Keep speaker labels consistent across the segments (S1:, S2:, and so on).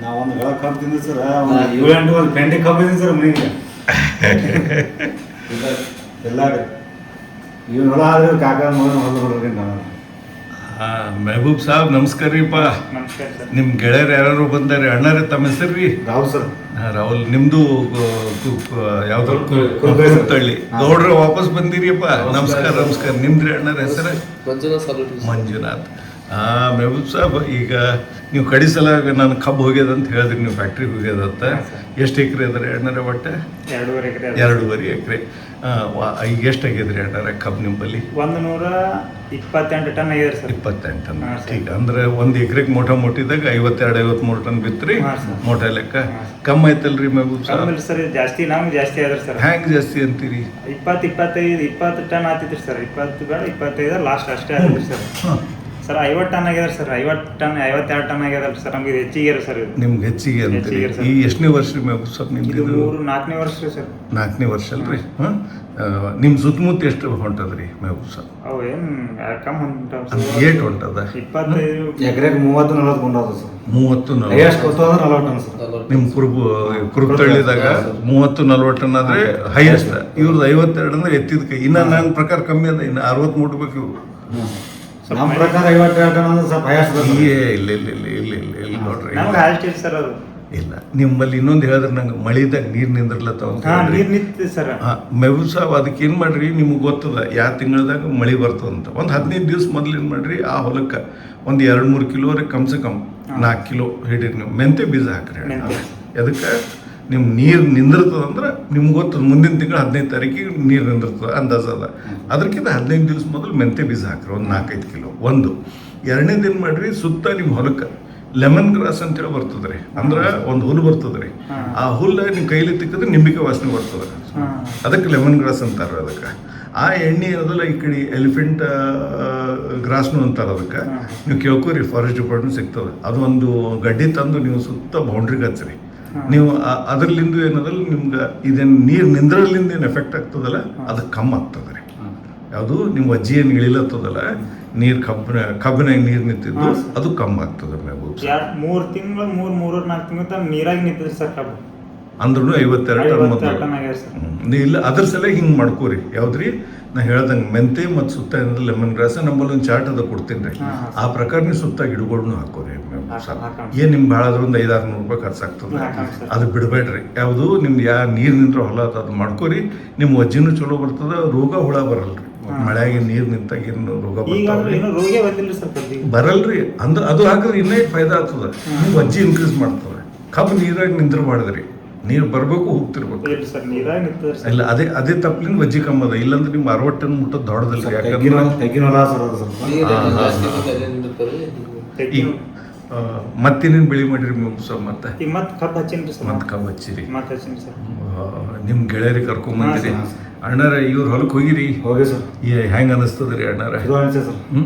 S1: ನಾವೊಂದು ಗಳ ಕಬ್ಬು ತಿಂದ್ವಿ ಸರ್, 7-8 ಒಂದು ಪೆಂಡಿ ಕಬ್ಬು ತಿಂದ್ವಿ ಸರ್ ಮನೆಗೆ ಎಲ್ಲ ರೀ. ಇವ್ನ ಹೊಲ ಆದ್ರೆ ಕಾಕ ಮಗನ ಹೊಲ ಹೊಡ್ರಿ ನಾನು.
S2: ಮೆಹಬೂಬ್ ಸಾಬ್ ನಮಸ್ಕಾರ ರೀಪ್ಪ. ನಿಮ್ಮ ಗೆಳೆಯರು ಯಾರು ಬಂದಾರೆ? ಅಣ್ಣರೇ ತಮ್ಮ ಹೆಸರು ರೀ?
S1: ರಾಹುಲ್ ಸರ್.
S2: ರಾಹುಲ್. ನಿಮ್ದು ಯಾವ್ದು ಕುರುತಳ್ಳಿ ಗೌಡ್ರ ವಾಪಸ್ ಬಂದಿರಿಯಪ್ಪ. ನಮಸ್ಕಾರ ನಮಸ್ಕಾರ. ನಿಮ್ದ್ರಿ ಅಣ್ಣರ ಹೆಸರು? ಮಂಜುನಾಥ್. ಮೆಹಬೂಬ್ ಸಾಬ್, ಈಗ ನೀವು ಕಡಿ ಸಲ ನಾನು ಕಬ್ಬು ಹೋಗ್ಯದಂತ ಹೇಳಿದ್ರಿ, ನೀವು ಫ್ಯಾಕ್ಟ್ರಿಗೆ ಹೋಗ್ಯದಂತ. ಎಷ್ಟು ಎಕರೆ ಅದ ರೀ ಅಣ್ಣರ? ಒಟ್ಟು 2.5 ಎಕರೆ. ಈಗ ಎಷ್ಟು ಆಗ್ಯದ್ರಿ ಅಣ್ಣರ ಕಬ್ಬು ನಿಮ್ಮಲ್ಲಿ?
S3: 128 ಟನ್ ಆಗ್ಯದ ಸರ್.
S2: 28 ಟನ್. ಈಗ ಅಂದ್ರೆ 1 ಎಕರೆಗೆ ಮೋಟಿದಾಗ 52-53 ಟನ್ ಬಿತ್ರಿ ಮೋಟ ಲೆಕ್ಕ. ಕಮ್ಮಿ ಆಯ್ತಲ್ರಿ ಮೆಹಬೂಬ್ ಸಾಬ್?
S3: ಸರ್ ಜಾಸ್ತಿ, ನಮ್ಗೆ ಜಾಸ್ತಿ ಆದ್ರಿ ಸರ್.
S2: ಹ್ಯಾಂಗೆ ಜಾಸ್ತಿ ಅಂತೀರಿ?
S3: 20 ಟನ್ ಆತಿದ್ರಿ ಸರ್. 20 ಬೇಡ 25 ಲಾಸ್ಟ್ ಅಷ್ಟೇ ಆಗಿದ್ರಿ ಸರ್. ಸರ್ 50 ಟನ್ ಆಗ್ಯದ ಸರ್. 50 ಟನ್ 52 ಟನ್ ಆಗ್ಯದಲ್ರಿ ಸರ್. ನಮ್ಗೆ ಹೆಚ್ಚಿಗೆ ಸರ್ ಇದು.
S2: ನಿಮ್ಗೆ ಹೆಚ್ಚಿಗೆ ಅಂತೀರಿ. ಈ ಎಷ್ಟನೇ ವರ್ಷ ರೀ ಮೆಹಬೂಬ್ ಸಾಬ್ ನಿಮ್ದು?
S3: 4ನೇ ವರ್ಷ ರೀ ಸರ್.
S2: 4ನೇ ವರ್ಷ ಅಲ್ರಿ? ನಿಮ್ಮ ಸುತ್ತಮುತ್ತ ಎಷ್ಟು ಹೊಂಟದ್ರಿ ಮೆಹಬೂಬ್ ಸಾಬ್?
S3: ಅವು ಏನು ಕಮ್ ಹೊಂಟದ?
S2: ಏಟ್ ಹೊಂಟದ?
S3: 25
S1: ಎಕರೆಗೆ 30-40 ಕೊಂಡೋದು ಸರ್.
S2: 30-40
S1: ಎಷ್ಟು ಕೊಡ್ತದ 40 ಟನ್ ಸರ್.
S2: ನಿಮ್ಮ ಕುರುಬತಳ್ಳಿದಾಗ 30-40 ಟನ್ ಆದ್ರೆ ಹೈಯೆಸ್ಟ್. ಇವ್ರದ್ದು 52 ಅಂದ್ರೆ ಎತ್ತಿದ ಕೈ. ಇನ್ನು ನನ್ನ ಪ್ರಕಾರ ಕಮ್ಮಿ ಅದ. ಇನ್ನು 60 ಮುಟ್ಬೇಕು ಇವ್ರು.
S1: ನಮ್ಮ ಪ್ರಕಾರ 52 ಟನ್ ಅಂದ್ರೆ ಸ್ವಲ್ಪ ಹೈಯೆಸ್ಟ್.
S2: ಇಲ್ಲ ನೋಡ್ರಿ.
S3: ನಮ್ಗೆ ಹಾಲ್ಟ್ ಇಲ್ಲ ಸರ್ ಅದು.
S2: ಇಲ್ಲ, ನಿಮ್ಮಲ್ಲಿ ಇನ್ನೊಂದು ಹೇಳಿದ್ರೆ ನಂಗೆ ಮಳಿದಾಗ ನೀರು ನಿಂದಿರ್ಲತ್ತಾವ.
S3: ನೀರು ನಿಂತಿದೆ ಸರ್.
S2: ಮೆಹಬೂಬ್ ಸಾಬ್, ಅದಕ್ಕೆ ಏನು ಮಾಡ್ರಿ, ನಿಮ್ಗೆ ಗೊತ್ತದ ಯಾವ ತಿಂಗಳದಾಗ ಮಳೆ ಬರ್ತದಂತ. ಒಂದು 15 ದಿವ್ಸ ಮೊದಲು ಏನು ಮಾಡ್ರಿ, ಆ ಹೊಲಕ್ಕೆ ಒಂದು 2-3 ಕಿಲೋವರೆಗೆ ಕಮ್ಸೆ ಕಮ್ 4 ಕಿಲೋ ಹಿಡೀರಿ ನೀವು ಮೆಂತೆ ಬೀಜ ಹಾಕ್ರಿ. ಅದಕ್ಕೆ ನಿಮ್ಮ ನೀರು ನಿಂದಿರ್ತದಂದ್ರೆ ನಿಮ್ಗೆ ಗೊತ್ತದ ಮುಂದಿನ ತಿಂಗಳು 15 ತಾರೀಕಿಗೆ ನೀರು ನಿಂದಿರ್ತದೆ ಅಂದಾಜದ. ಅದಕ್ಕಿಂತ 15 ದಿವ್ಸ ಮೊದಲು ಮೆಂತೆ ಬೀಜ ಹಾಕ್ರಿ, ಒಂದು 4-5 ಕಿಲೋ. ಒಂದು. ಎರಡನೇದು ಏನು ಮಾಡ್ರಿ, ಸುತ್ತ ನಿಮ್ಮ ಹೊಲಕ್ಕೆ ಲೆಮನ್ ಗ್ರಾಸ್ ಅಂತೇಳಿ ಬರ್ತದೆ ರೀ. ಅಂದ್ರೆ ಒಂದು ಹುಲ್ಲು ಬರ್ತದೆ ರೀ. ಆ ಹುಲ್ಲು ನಿಮ್ಮ ಕೈಲಿ ತಿಕ್ಕಿದ್ರೆ ನಿಂಬಿಕೆ ವಾಸನೆ ಬರ್ತದೆ. ಅದಕ್ಕೆ ಲೆಮನ್ ಗ್ರಾಸ್ ಅಂತಾರೆ. ಅದಕ್ಕೆ ಆ ಎಣ್ಣೆ ಅದಲ್ಲ, ಈ ಕಡೆ ಎಲಿಫೆಂಟ್ ಗ್ರಾಸ್ನು ಅಂತಾರೆ ಅದಕ್ಕೆ. ನೀವು ಕೇಳ್ಕೋರಿ, ಫಾರೆಸ್ಟ್ ಡಿಪಾರ್ಟ್ಮೆಂಟ್ ಸಿಗ್ತದೆ. ಅದು ಒಂದು ಗಡ್ಡಿ ತಂದು ನೀವು ಸುತ್ತ ಬೌಂಡ್ರಿಗೆ ಹಚ್ಚಿರಿ. ನೀವು ಅದರ್ಲಿಂದ ಏನದಲ್ಲ ನಿಮ್ಗೆ ಇದೇನು ನೀರು ನಿಂದ್ರಲ್ಲಿಂದ ಏನು ಎಫೆಕ್ಟ್ ಆಗ್ತದಲ್ಲ, ಅದು ಕಮ್ಮಿ ಆಗ್ತದೆ ರೀ. ಯಾವುದು ನಿಮ್ಮ ಅಜ್ಜಿ ಏನು ಇಳಿಲತ್ತದಲ್ಲ, ನೀರು ಕಬ್ಬಿನಾಗ ನೀರು ನಿಂತಿದ್ದು ಅದು ಕಮ್ಮಿ ಆಗ್ತದೆ ಮೆಹಬೂಬ್ ಸಾಬ್.
S3: 3 ತಿಂಗಳು 3-4 ತಿಂಗಳು ತನಕ ನೀರಾಗಿ ನಿಂತಿದ್ರಿ ಸರ್ ಕಬ್ಬು.
S2: ಅಂದ್ರೂ 52 ಟನ್ ಮೊದಲು ಇಲ್ಲ. ಅದ್ರ ಸಲ ಹಿಂಗೆ ಮಾಡ್ಕೋರಿ. ಯಾವ್ದ್ರಿ, ನಾ ಹೇಳ್ದಂಗೆ ಮೆಂತೆ ಮತ್ತು ಸುತ್ತ ಏನಾದ್ರು ಲೆಮನ್ ಗ್ರಾಸ್ ನಮ್ಮಲ್ಲಿ ಒಂದು ಚಾರ್ಟ್ ಅದ ಕೊಡ್ತೀನಿ ರೀ. ಆ ಪ್ರಕಾರ ನೀವು ಸುತ್ತ ಗಿಡಗಳ್ನು ಹಾಕೋರಿ ಮೆಹಬೂಬ್ ಸಾಬ್. ಏನು ನಿಮ್ಗೆ ಭಾಳ ಆದ್ರೆ ಒಂದು 500-600 ರೂಪಾಯಿ ಖರ್ಚಾಗ್ತದೆ. ಅದು ಬಿಡಬೇಡ್ರಿ. ಯಾವುದು ನಿಮ್ದು ನೀರು ನಿಂತ್ರ ಹೊಲ ಅದು ಮಾಡ್ಕೋರಿ. ನಿಮ್ಮ ಅಜ್ಜಿನೂ ಚಲೋ ಬರ್ತದೆ, ರೋಗ ಹುಳ ಬರಲ್ರಿ. ಮಳೆಯಾಗಿ ನೀರು ನಿಂತಾಗ ಏನು ರೋಗ ಬರಲ್ರಿ. ಅಂದ್ರೆ ಅದು ಹಾಕಿದ್ರೆ ಇನ್ನೇ ಫೈದಾ ಆಗ್ತದೆ. ನೀವು ಅಜ್ಜಿ ಇನ್ಕ್ರೀಸ್ ಮಾಡ್ತದೆ. ಕಬ್ಬು ನೀರಾಗ ನಿಂದ್ರ ಮಾಡಿದ್ರಿ, ನೀರು ಬರಬೇಕು ಹೋಗ್ತಿರ್ಬೇಕು. ಇಲ್ಲ, ಅದೇ ತಪ್ಪಲಿಂದ ವಜ್ಜಿ ಕಮ್ಮಿ ಅದ. ಇಲ್ಲಾಂದ್ರೆ ನಿಮ್ಗೆ 60 ಟನ್ ಮುಟ್ಟೋದು ದೊಡ್ಡದಿಲ್ಲ. ಯಾಕಂದ್ರೆ ಈಗ ಮತ್ತೇನೇನು ಬೆಳೆ ಮಾಡಿರಿ ಮೆಹಬೂಬ್ ಸಾಬ್?
S3: ಮತ್ತೆ ಕಬ್ಬು ಹಚ್ಚಿನ್ರಿ ಸರ್.
S2: ಮತ್ತೆ ಕಬ್ಬು ಹಚ್ಚಿರಿ. ನಿಮ್ಮ ಗೆಳೆಯರಿಗೆ ಕರ್ಕೊಂಬಂದಿರಿ. ಅಣ್ಣಾರ ಇವ್ರ ಹೊಲಕ್ಕೆ ಹೋಗಿರಿ?
S1: ಹೋಗಿ ಸರ್.
S2: ಹೆಂಗೆ ಅನಿಸ್ತದ ರೀ ಅಣ್ಣಾರ?
S1: ಚಲೋ ಅನ್ಸದ ಸರ್.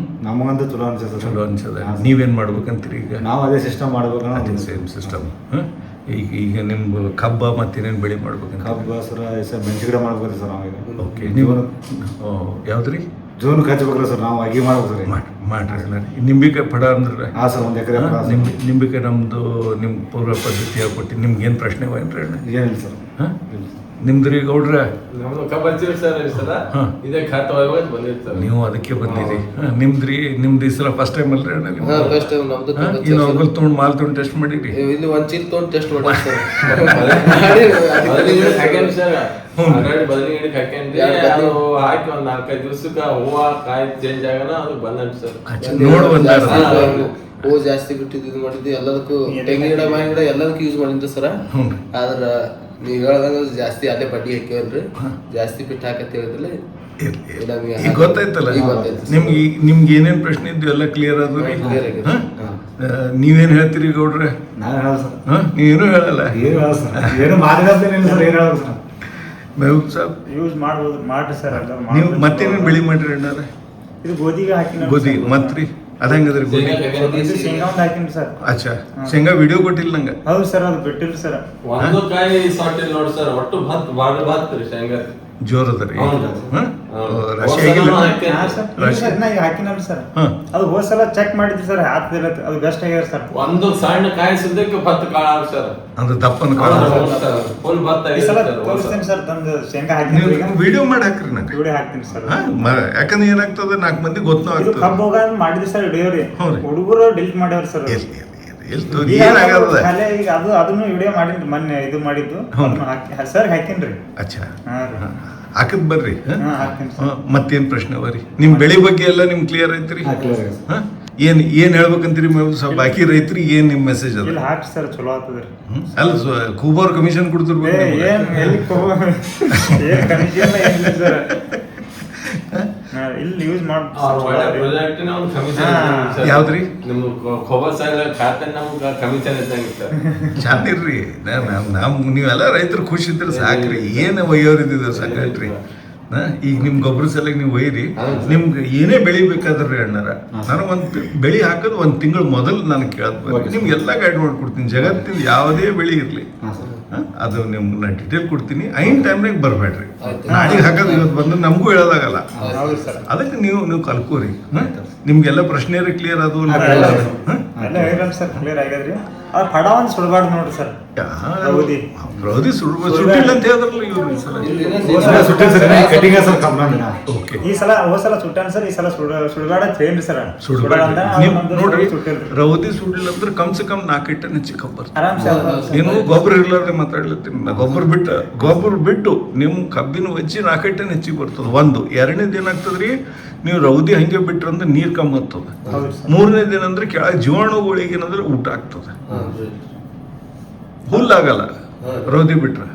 S1: ನಮಗಂತೂ ಚಲೋ ಅನ್ಸದ.
S2: ಚಲೋ ಅನ್ಸದ. ನೀವೇನು ಮಾಡ್ಬೇಕಂತೀರಿ ಈಗ?
S1: ನಾವು ಅದೇ ಸಿಸ್ಟಮ್ ಮಾಡ್ಬೇಕು.
S2: ಅದೇ ಸೇಮ್ ಸಿಸ್ಟಮ್. ಈಗ ನಿಮ್ಮ ಕಬ್ಬ ಮತ್ತೇನೇನು ಬೆಳೆ ಮಾಡ್ಬೇಕಂತ?
S1: ಕಬ್ಬ ಸರ್ ಮೆಣಸಿ ಗಿಡ ಮಾಡ್ಬೇಕು ಸರ್ ನಾವೀಗ.
S2: ಓಕೆ. ನೀವು ಯಾವ್ದು ರೀ?
S1: ಜೂನ್ ಹಚ್ಬೇಕ್ರಿ ಸರ್. ನಾವು ಅಗಿ ಮಾಡ್ಬೇಕು ಸರ್.
S2: ಮಾಡ್ರಿ. ನಿಂಬಿಕಾಯಿ ಪಡ ಅಂದ್ರೆ?
S1: ಹಾಂ ಸರ್, 1 ಎಕರೆ
S2: ನಿಂಬಿಕಾಯಿ ನಮ್ಮದು ನಿಮ್ಮ ಪೂರ್ವ ಪದ್ಧತಿ ಹೇಳ್ಕೊಟ್ಟು ನಿಮ್ಗೆ ಏನು ಪ್ರಶ್ನೆ ಏನ್ರಿ ಅಣ್ಣ?
S1: ಏನಿಲ್ಲ ಸರ್.
S2: ಹಾಂ, ನಿಮ್ದು ರೀ ಗೌಡ್ರ? ನೀವು ಅದಕ್ಕೆ ಬಂದಿರಿ. ನಿಮ್ದ್ರಿ, ನಿಮ್ದು ಈ ಸಲ ಫಸ್ಟ್ ಟೈಮ್ ಅಲ್ರಿ ಅಣ್ಣ? ಇನ್ನು ಅವ್ರಲ್ಲಿ ತೊಗೊಂಡು ಮಾಲ್ ತೊಗೊಂಡು ಟೆಸ್ಟ್ ಮಾಡಿರಿ?
S4: ಇಲ್ಲಿ 1 ಚೀಲ ತೊಗೊಂಡು ಟೆಸ್ಟ್ ಮಾಡಿ ಸರ್.
S5: ಹಾಕಿ ಒಂದ್ 4-5 ದಿವಸಕ್ಕೆ ಹೂವ ಕಾಯಿ ಚೇಂಜ್ ಆಗನ ಅದು ಬಂದ ಸರ್.
S4: ಹೂ ಜಾಸ್ತಿ ಬಿಟ್ಟಿದ್ದು ಮಾಡಿದ್ವಿ. ಎಲ್ಲದಕ್ಕೂ ತೆಂಗಿನ ಗಿಡ, ಮಾವಿನ ಗಿಡ ಎಲ್ಲದಕ್ಕೂ ಯೂಸ್ ಮಾಡಿದ್ವಿ ಸರ. ಆದ್ರ ನೀವ್ ಹೇಳ್ದಂಗ ಜಾಸ್ತಿ ಅಲ್ಲೇ ಬಡ್ಡಿ ಹಾಕಿವಲ್ರಿ, ಜಾಸ್ತಿ ಬಿಟ್ಟು ಹಾಕತ್ ಹೇಳಿದ್ರಲ್ಲ.
S2: ಈಗ ಗೊತ್ತಾಯ್ತಲ್ಲ ನಿಮ್ಗೆ ಏನೇನ್ ಪ್ರಶ್ನೆ ಇದ್ದು ಎಲ್ಲ ಕ್ಲಿಯರ್ ಆದ್ರೂ. ನೀವೇನ್ ಹೇಳ್ತೀರಿ ಗೌಡ್ರೆ? ನೀವೇನು ಹೇಳಲ್ಲ. ಮೆಹಬೂಬ್ ಸಾಬ್
S3: ಯೂಸ್ ಮಾಡ್ಬೋದು, ಮಾಡ್ರಿ ಸರ್.
S2: ನೀವು ಮತ್ತೇನೇನು ಬೆಳೆ ಮಾಡ್ರಿ ಅಣ್ಣಾರ?
S3: ಇದು ಗೋಧಿಗೆ ಹಾಕಿ.
S2: ಗೋಧಿ ಮತ್ರಿ ಅದ ಹೆಂಗದ್ರಿ? ಗೋಧಿ
S3: ಶೇಂಗಾ ಒಂದು ಹಾಕಿನಿ ಸರ್.
S2: ಅಚ್ಚಾ, ಶೇಂಗಾ ವಿಡಿಯೋ ಕೊಟ್ಟಿಲ್ಲ ನಂಗೆ.
S3: ಹೌದು ಸರ್, ಅದು ಬಿಟ್ಟಿಲ್ಲ ಸರ್.
S5: ಒಂದು ಕಾಯಿ ಸಾಟಿಲ್ ನೋಡಿ ಸರ್. ಒಟ್ಟು ಭಾತ್ ಬಾಳ ಭಾತ್ ರೀ ಶೇಂಗಾ.
S2: ಜೋರದ ರೀ
S5: ಹೌದು.
S2: ರಾಶಿ ಆಗಿಲ್ಲ
S3: ಹಾ ಸರ್ ಇಲ್ಲ ಸರ್ ಇನ್ನ ಈಗ ಹಾಕಿನಲ್ರಿ ಸರ್
S2: ಹಾಂ
S3: ಅದು ಹೋದ್ ಸಲ ಚೆಕ್ ಮಾಡಿದ್ರಿ ಸರ್ ಹಾಕ್ತಿಲ್ಲ ಅದು ಬೆಸ್ಟ್ ಆಗ್ಯಾರ ಸರ್
S5: ಒಂದು ಸಣ್ಣ ಕಾಯಿ ಸುದ್ದಕ್ಕೆ 10 ಕಾಳು ಸರ್
S2: ಅಂದ್ರೆ ದಪ್ಪನ ಕಾಲ
S5: ಫುಲ್ ಭತ್ತ
S3: ಈ ಸಲ
S5: ಆಗಿದೆ ಸರ್
S3: ತೋರಿಸ್ತೀನಿ ಸರ್ ತಂದು ಶೇಂಗಾ ಹಾಕಿದ್ರಿ ಈಗ
S2: ನೀವು ವಿಡಿಯೋ ಮಾಡಿ ಹಾಕ್ರಿ ನಂಗೆ
S3: ವಿಡಿಯೋ ಹಾಕ್ತೀನಿ ಸರ್
S2: ಯಾಕಂದ್ರೆ ಏನಾಗ್ತದೆ 4 ಮಂದಿ ಗೊತ್ತೂ
S3: ಇದು
S2: ಆಗ್ತದೆ
S3: ಕಬ್ಬು ಹೋಗ ಮಾಡಿದ್ರಿ ಸರ್ ವಿಡಿಯೋ ರೀ
S2: ಹ್ಞೂ ರೀ.
S3: ಹುಡುಗರು ಡಿಲೀಟ್ ಮಾಡ್ಯಾರ ಸರ್
S2: ಎಲ್ಲಿ ಏನಾಗದ
S3: ಖಾಲಿ ಈಗ ಅದನ್ನು ವಿಡಿಯೋ ಮಾಡಿನ್ರಿ ಮೊನ್ನೆ ಇದು ಮಾಡಿದ್ದು
S2: ಹೌದು.
S3: ಸರ್ ಹಾಕಿನ್ರಿ
S2: ಅಚ್ಚಾ
S3: ಹಾ ರೀ
S2: ಹಾಕದ್ ಬರ್ರಿ
S3: ಹಾ ಹಾಕ್ತೀನಿ ಸರ್
S2: ಮತ್ತೇನ್ ಪ್ರಶ್ನೆ ಅವ ರೀ ನಿಮ್ ಬೆಳೆ ಬಗ್ಗೆ ಎಲ್ಲ ನಿಮ್ ಕ್ಲಿಯರ್ ಐತ್ರಿ
S1: clear ಐತೆ.
S2: ಹಾ? ಏನ್ ಹೇಳ್ಬೇಕಂತೀರಿ ಸ್ವಲ್ಪ ಬಾಕಿ ರೈತರಿಗೆ ಏನ್ ನಿಮ್ ಮೆಸೇಜ್ ಅದ
S3: ಇಲ್ಲಿ ಹಾಕಿ ಸರ್ ಚಲೋ ಆಗ್ತದ್ರಿ
S2: ಅಲ್ಲ ಕೂಬಾರ್ ಕಮಿಷನ್
S3: ಏ
S2: ಕೊಡ್ತಿರ್ಬೇಕು
S3: ಏನ್ ಎಲ್ಲಿ ಏನ್ ಕಮಿಷನ್ ಏನಿಲ್ಲ ಸರ್ ಇಲ್ಲಿ ಯೂಸ್
S5: ಒಳ್ಳೆ ಪ್ರಾಜೆಕ್ಟ್ ಒಂದು ಕಮಿಷನ್
S3: ಹಾ.
S2: ಯಾವ್ದ್ರಿ?
S5: ನಿಮ್ಗೆ ಖೋಬಾ ಸಾಗರ ಖಾತೆ ನಮ್ಗೆ ಕಮಿಷನ್ ಇದ್ದಂಗೆ ಸರ್
S2: ಚಂದ ಇರ್ರಿ ನೀವೆಲ್ಲ ರೈತರು ಖುಷಿ ಇದ್ರೆ ಸಾಕ್ರಿ ಏನ್ ಒಯ್ಯೋರಿದ್ದ ಸೆಕ್ರೆಟ್ರಿ ಈಗ ನಿಮ್ ಗೊಬ್ಬರ ಸಲಗ ನೀವು ಒಯ್ಯಿರಿ ನಿಮ್ಗೆ ಏನೇ ಬೆಳಿಬೇಕಾದ್ರಿ ಅಣ್ಣಾರ ನಾನು ಒಂದು ಬೆಳಿ ಹಾಕೋದು 1 ತಿಂಗಳು ಮೊದಲು ನಾನು ಕೇಳದ್ ನಿಮ್ಗೆಲ್ಲ ಗೈಡ್ ಮಾಡ್ಕೊಡ್ತೀನಿ ಜಗತ್ತಿನ ಯಾವುದೇ ಬೆಳಿ ಇರ್ಲಿ
S1: ಹಾಂ ಸರ್
S2: ಅದು ನಿಮ್ಗೆ ಡೀಟೇಲ್ ಕೊಡ್ತೀನಿ ಐನ್ ಟೈಮ್ನಾಗ ಬರಬೇಡ್ರಿ ನಾಳೆಗೆ ಹಾಕೋದು ಇವತ್ತು ಬಂದು ನಮಗೂ ಹೇಳೋದಾಗಲ್ಲ
S3: ಹೌದು ಸರ್
S2: ಅದಕ್ಕೆ ನೀವು ಕಲ್ಕೋರಿ ನಿಮ್ಗೆಲ್ಲ ಪ್ರಶ್ನೆ ಕ್ಲಿಯರ್ ಅದು
S3: ಎಲ್ಲ ಹೇಳಿರಲ್ಲ ಸರ್ ಕ್ಲಿಯರ್ ಆಗ್ಯದ್ರಿ ಅದು ಪಡ ಒಂದು ಸುಡಬಾರ್ದು ನೋಡ್ರಿ ಸರ್
S2: ರೌದಿ ಸುಟ್ಟಿಲ್ಲ ಅಂತ ಹೇಳಿದ್ರಲ್ಲ ಇವ್ರು ಈ ಸಲ.
S1: ಸುಟ್ಟಿಲ್ಲ ಸರ್ ಕಟಿಂಗ್ ಸರ್ ಕಬ್ಬನ
S2: ಓಕೆ
S3: ಈ ಸಲ ಹೋದ್ ಸಲ ಸುಟ್ಟಾನ ಸರ್ ಈ ಸಲ ಸುಡಬೇಡ ಅಂತ ಹೇಳಿರಿ ಸರ್
S2: ಸುಡ್ಬೇಡ್ರಿ ನೀವು ನೋಡ್ರಿ ರೌದಿ ಸುಡ್ಲಿಲ್ಲ ಅಂದ್ರೆ ಕಮ್ ಸೆ ಕಮ್ 4 ಟನ್ ಹೆಚ್ಚಿಗೆ ಕಬ್ಬರ್
S3: ಆರಾಮ್ಸೆ
S2: ನೀನು ಗೊಬ್ಬರ ಇರ್ಲಾರ್ದೆ ಮಾತಾಡ್ಲತ್ತೀನಿ ನಾ ಗೊಬ್ಬರ ಬಿಟ್ಟು ನಿಮ್ಮ ಕಬ್ಬಿನ ವಜ್ಜಿ 4 ಟನ್ ಹೆಚ್ಚಿಗೆ ಬರ್ತದೆ ಒಂದು ಎರಡನೇದು ಏನಾಗ್ತದ್ರಿ ನೀವು ರೌದಿ ಹಂಗೆ ಬಿಟ್ರಂದ್ರೆ ನೀರು ಕಮ್ಮಿ ಆಗ್ತದೆ
S3: ಹೌದು ಸರ್
S2: ಮೂರನೇದು ಏನಂದ್ರೆ ಕೆಳಗೆ ಜೀವಾಣುಗಳಿಗೆ ಏನಂದ್ರೆ ಊಟ ಆಗ್ತದೆ ಹುಲ್ಲಾಗಲ್ಲ ರೌದಿ ಬಿಟ್ರೆ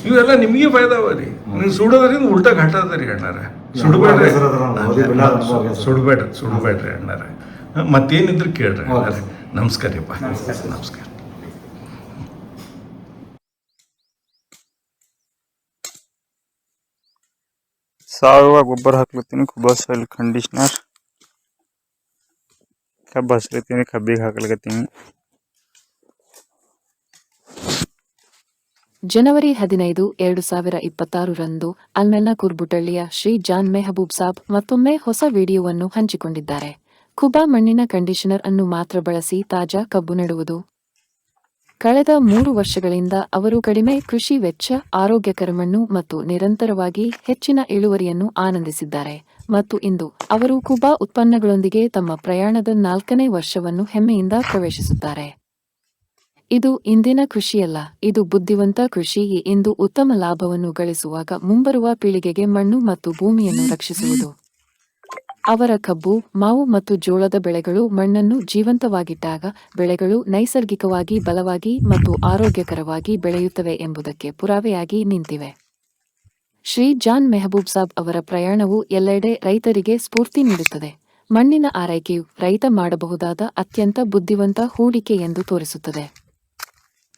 S2: ಇವೆಲ್ಲ ನಿಮಗೆ ಫಾಯ್ದಾ ಅವ ರೀ ನೀವು ಸುಡೋದ್ರಿಂದ ಉಲ್ಟಾ ಘಾಟ ಅದ ರೀ ಅಣ್ಣಾರ ಸುಡಬೇಡ್ರಿ ಸುಡಬೇಡ್ರಿ ಅಣ್ಣಾರ ಮತ್ತೇನಿದ್ರು ಕೇಳ್ರಿ ಅಣ್ಣಾರ ನಮಸ್ಕಾರಪ್ಪ ನಮಸ್ಕಾರ
S6: ಸಾವಯವ ಗೊಬ್ಬರ ಹಾಕ್ಲತ್ತೀನಿ ಕುಬಾ ಸಾಯಿಲ್ ಕಂಡೀಷನರ್ ಕಬ್ಬು ಹಸ್ಲತ್ತೀನಿ ಕಬ್ಬಿಗೆ ಹಾಕ್ಲತ್ತೀನಿ
S7: ಜನವರಿ 15, 2026 ರಂದು ಅಲ್ಮೆಲ್ನ ಕುರ್ಬುಟಳ್ಳಿಯ ಶ್ರೀ ಜಾನ್ ಮೆಹಬೂಬ್ ಸಾಬ್ ಮತ್ತೊಮ್ಮೆ ಹೊಸ ವಿಡಿಯೋವನ್ನು ಹಂಚಿಕೊಂಡಿದ್ದಾರೆ. ಕುಬಾ ಮಣ್ಣಿನ ಕಂಡೀಷನರ್ ಅನ್ನು ಮಾತ್ರ ಬಳಸಿ ತಾಜಾ ಕಬ್ಬು ನೆಡುವುದು. ಕಳೆದ 3 ವರ್ಷಗಳಿಂದ ಅವರು ಕಡಿಮೆ ಕೃಷಿ ವೆಚ್ಚ, ಆರೋಗ್ಯಕರ ಮಣ್ಣು ಮತ್ತು ನಿರಂತರವಾಗಿ ಹೆಚ್ಚಿನ ಇಳುವರಿಯನ್ನು ಆನಂದಿಸಿದ್ದಾರೆ ಮತ್ತು ಇಂದು ಅವರು ಕುಬಾ ಉತ್ಪನ್ನಗಳೊಂದಿಗೆ ತಮ್ಮ ಪ್ರಯಾಣದ 4ನೇ ವರ್ಷವನ್ನು ಹೆಮ್ಮೆಯಿಂದ ಪ್ರವೇಶಿಸುತ್ತಾರೆ. ಇದು ಇಂದಿನ ಕೃಷಿಯಲ್ಲ, ಇದು ಬುದ್ಧಿವಂತ ಕೃಷಿ. ಇಂದು ಉತ್ತಮ ಲಾಭವನ್ನು ಗಳಿಸುವಾಗ ಮುಂಬರುವ ಪೀಳಿಗೆಗೆ ಮಣ್ಣು ಮತ್ತು ಭೂಮಿಯನ್ನು ರಕ್ಷಿಸುವುದು. ಅವರ ಕಬ್ಬು, ಮಾವು ಮತ್ತು ಜೋಳದ ಬೆಳೆಗಳು ಮಣ್ಣನ್ನು ಜೀವಂತವಾಗಿಟ್ಟಾಗ ಬೆಳೆಗಳು ನೈಸರ್ಗಿಕವಾಗಿ ಬಲವಾಗಿ ಮತ್ತು ಆರೋಗ್ಯಕರವಾಗಿ ಬೆಳೆಯುತ್ತವೆ ಎಂಬುದಕ್ಕೆ ಪುರಾವೆಯಾಗಿ ನಿಂತಿವೆ. ಶ್ರೀ ಜಾನ್ ಮೆಹಬೂಬ್ ಸಾಬ್ ಅವರ ಪ್ರಯಾಣವು ಎಲ್ಲೆಡೆ ರೈತರಿಗೆ ಸ್ಫೂರ್ತಿ ನೀಡುತ್ತದೆ. ಮಣ್ಣಿನ ಆರೈಕೆಯು ರೈತ ಮಾಡಬಹುದಾದ ಅತ್ಯಂತ ಬುದ್ಧಿವಂತ ಹೂಡಿಕೆ ಎಂದು ತೋರಿಸುತ್ತದೆ.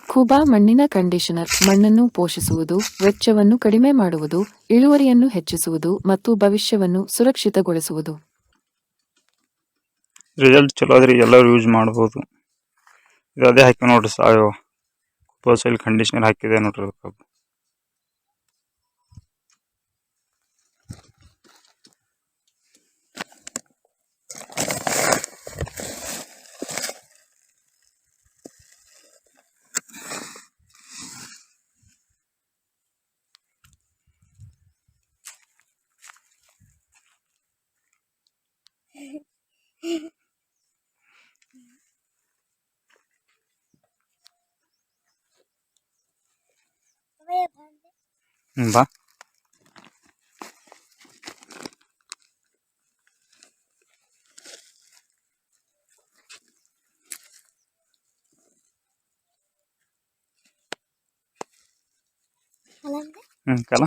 S7: ಕುಬಾ ಮಣ್ಣಿನ ಕಂಡೀಷನರ್ ಮಣ್ಣನ್ನು ಪೋಷಿಸುವುದು, ವೆಚ್ಚವನ್ನು ಕಡಿಮೆ ಮಾಡುವುದು, ಇಳುವರಿಯನ್ನು ಹೆಚ್ಚಿಸುವುದು ಮತ್ತು ಭವಿಷ್ಯವನ್ನು ಸುರಕ್ಷಿತಗೊಳಿಸುವುದು.
S6: ರಿಸಲ್ಟ್ ಚಲೋ ಅದ್ರಿ, ಎಲ್ಲರೂ ಯೂಸ್ ಮಾಡ್ಬೋದು. ಇದು ಅದೇ ಹಾಕಿ ನೋಡ್ರಿ ಸಾವಯವ ಕುಬಾ ಸಾಯಿಲ್ ಕಂಡೀಷನರ್ ಹಾಕಿದೆ ನೋಡ್ರಿ ಅದು ಕಬ್ಬು. ಬಾ ಕಲ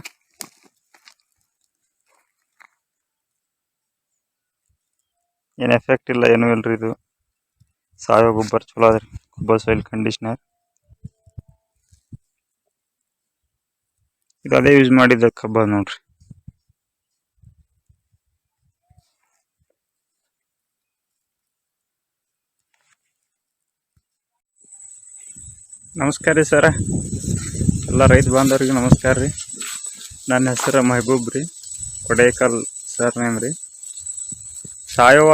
S6: ಏನು ಎಫೆಕ್ಟ್ ಇಲ್ಲ, ಏನೂ ಇಲ್ರಿ. ಇದು ಸಾವಯವ ಗೊಬ್ಬರ ಚಲೋ ಅದ್ರಿ ಕುಬಾ ಸಾಯಿಲ್ ಕಂಡೀಷನರ್. ಇದು ಅದೇ ಯೂಸ್ ಮಾಡಿದ್ದ ಕಬ್ಬ ನೋಡ್ರಿ. ನಮಸ್ಕಾರ ರೀ ಸರ, ಎಲ್ಲ ರೈತ ಬಾಂಧವ್ರಿಗೆ ನಮಸ್ಕಾರ ರೀ. ನನ್ನ ಹೆಸರು ಮೆಹಬೂಬ್ ರೀ, ಕೊಡೇಕಲ್ ಸರ್ ನೇಮ್ ರೀ. ಸಾವಯವ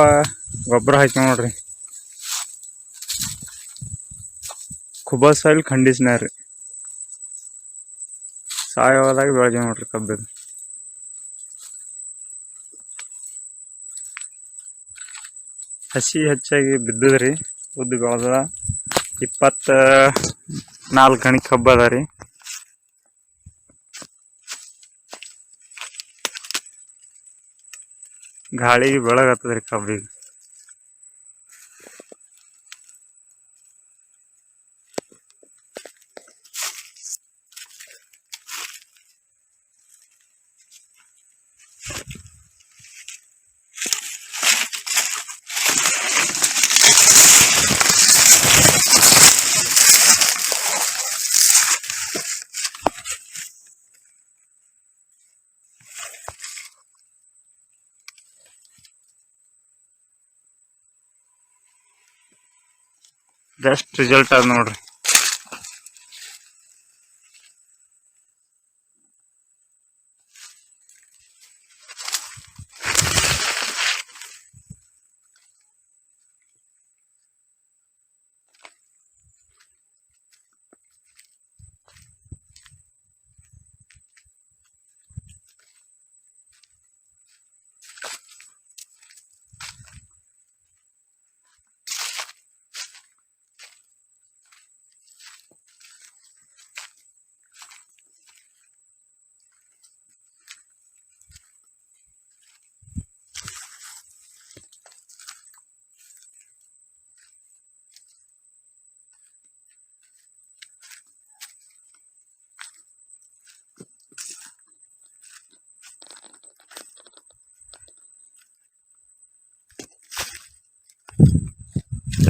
S6: ಗೊಬ್ಬರ ಹಾಕಿ ನೋಡ್ರಿ, ಕುಬಾ ಸಾಯಿಲ್ ಕಂಡೀಷನರ್ ರೀ. ಸಾವಯವದಾಗ ಬೆಳೆದೀವಿ ನೋಡ್ರಿ ಕಬ್ಬಿಗೆ. ಹಸಿ ಹೆಚ್ಚಾಗಿ ಬಿದ್ದದ್ರಿ, ಉದ್ದು ಬೆಳೆದ 24 ಗಣಿ ಕಬ್ಬು ಅದ ರೀ. ಗಾಳಿಗೆ ಬೆಳಗತ್ತದ್ರಿ ಕಬ್ಬಿಗೆ. ಬೆಸ್ಟ್ ರಿಸಲ್ಟ್ ಅದ ನೋಡ್ರಿ.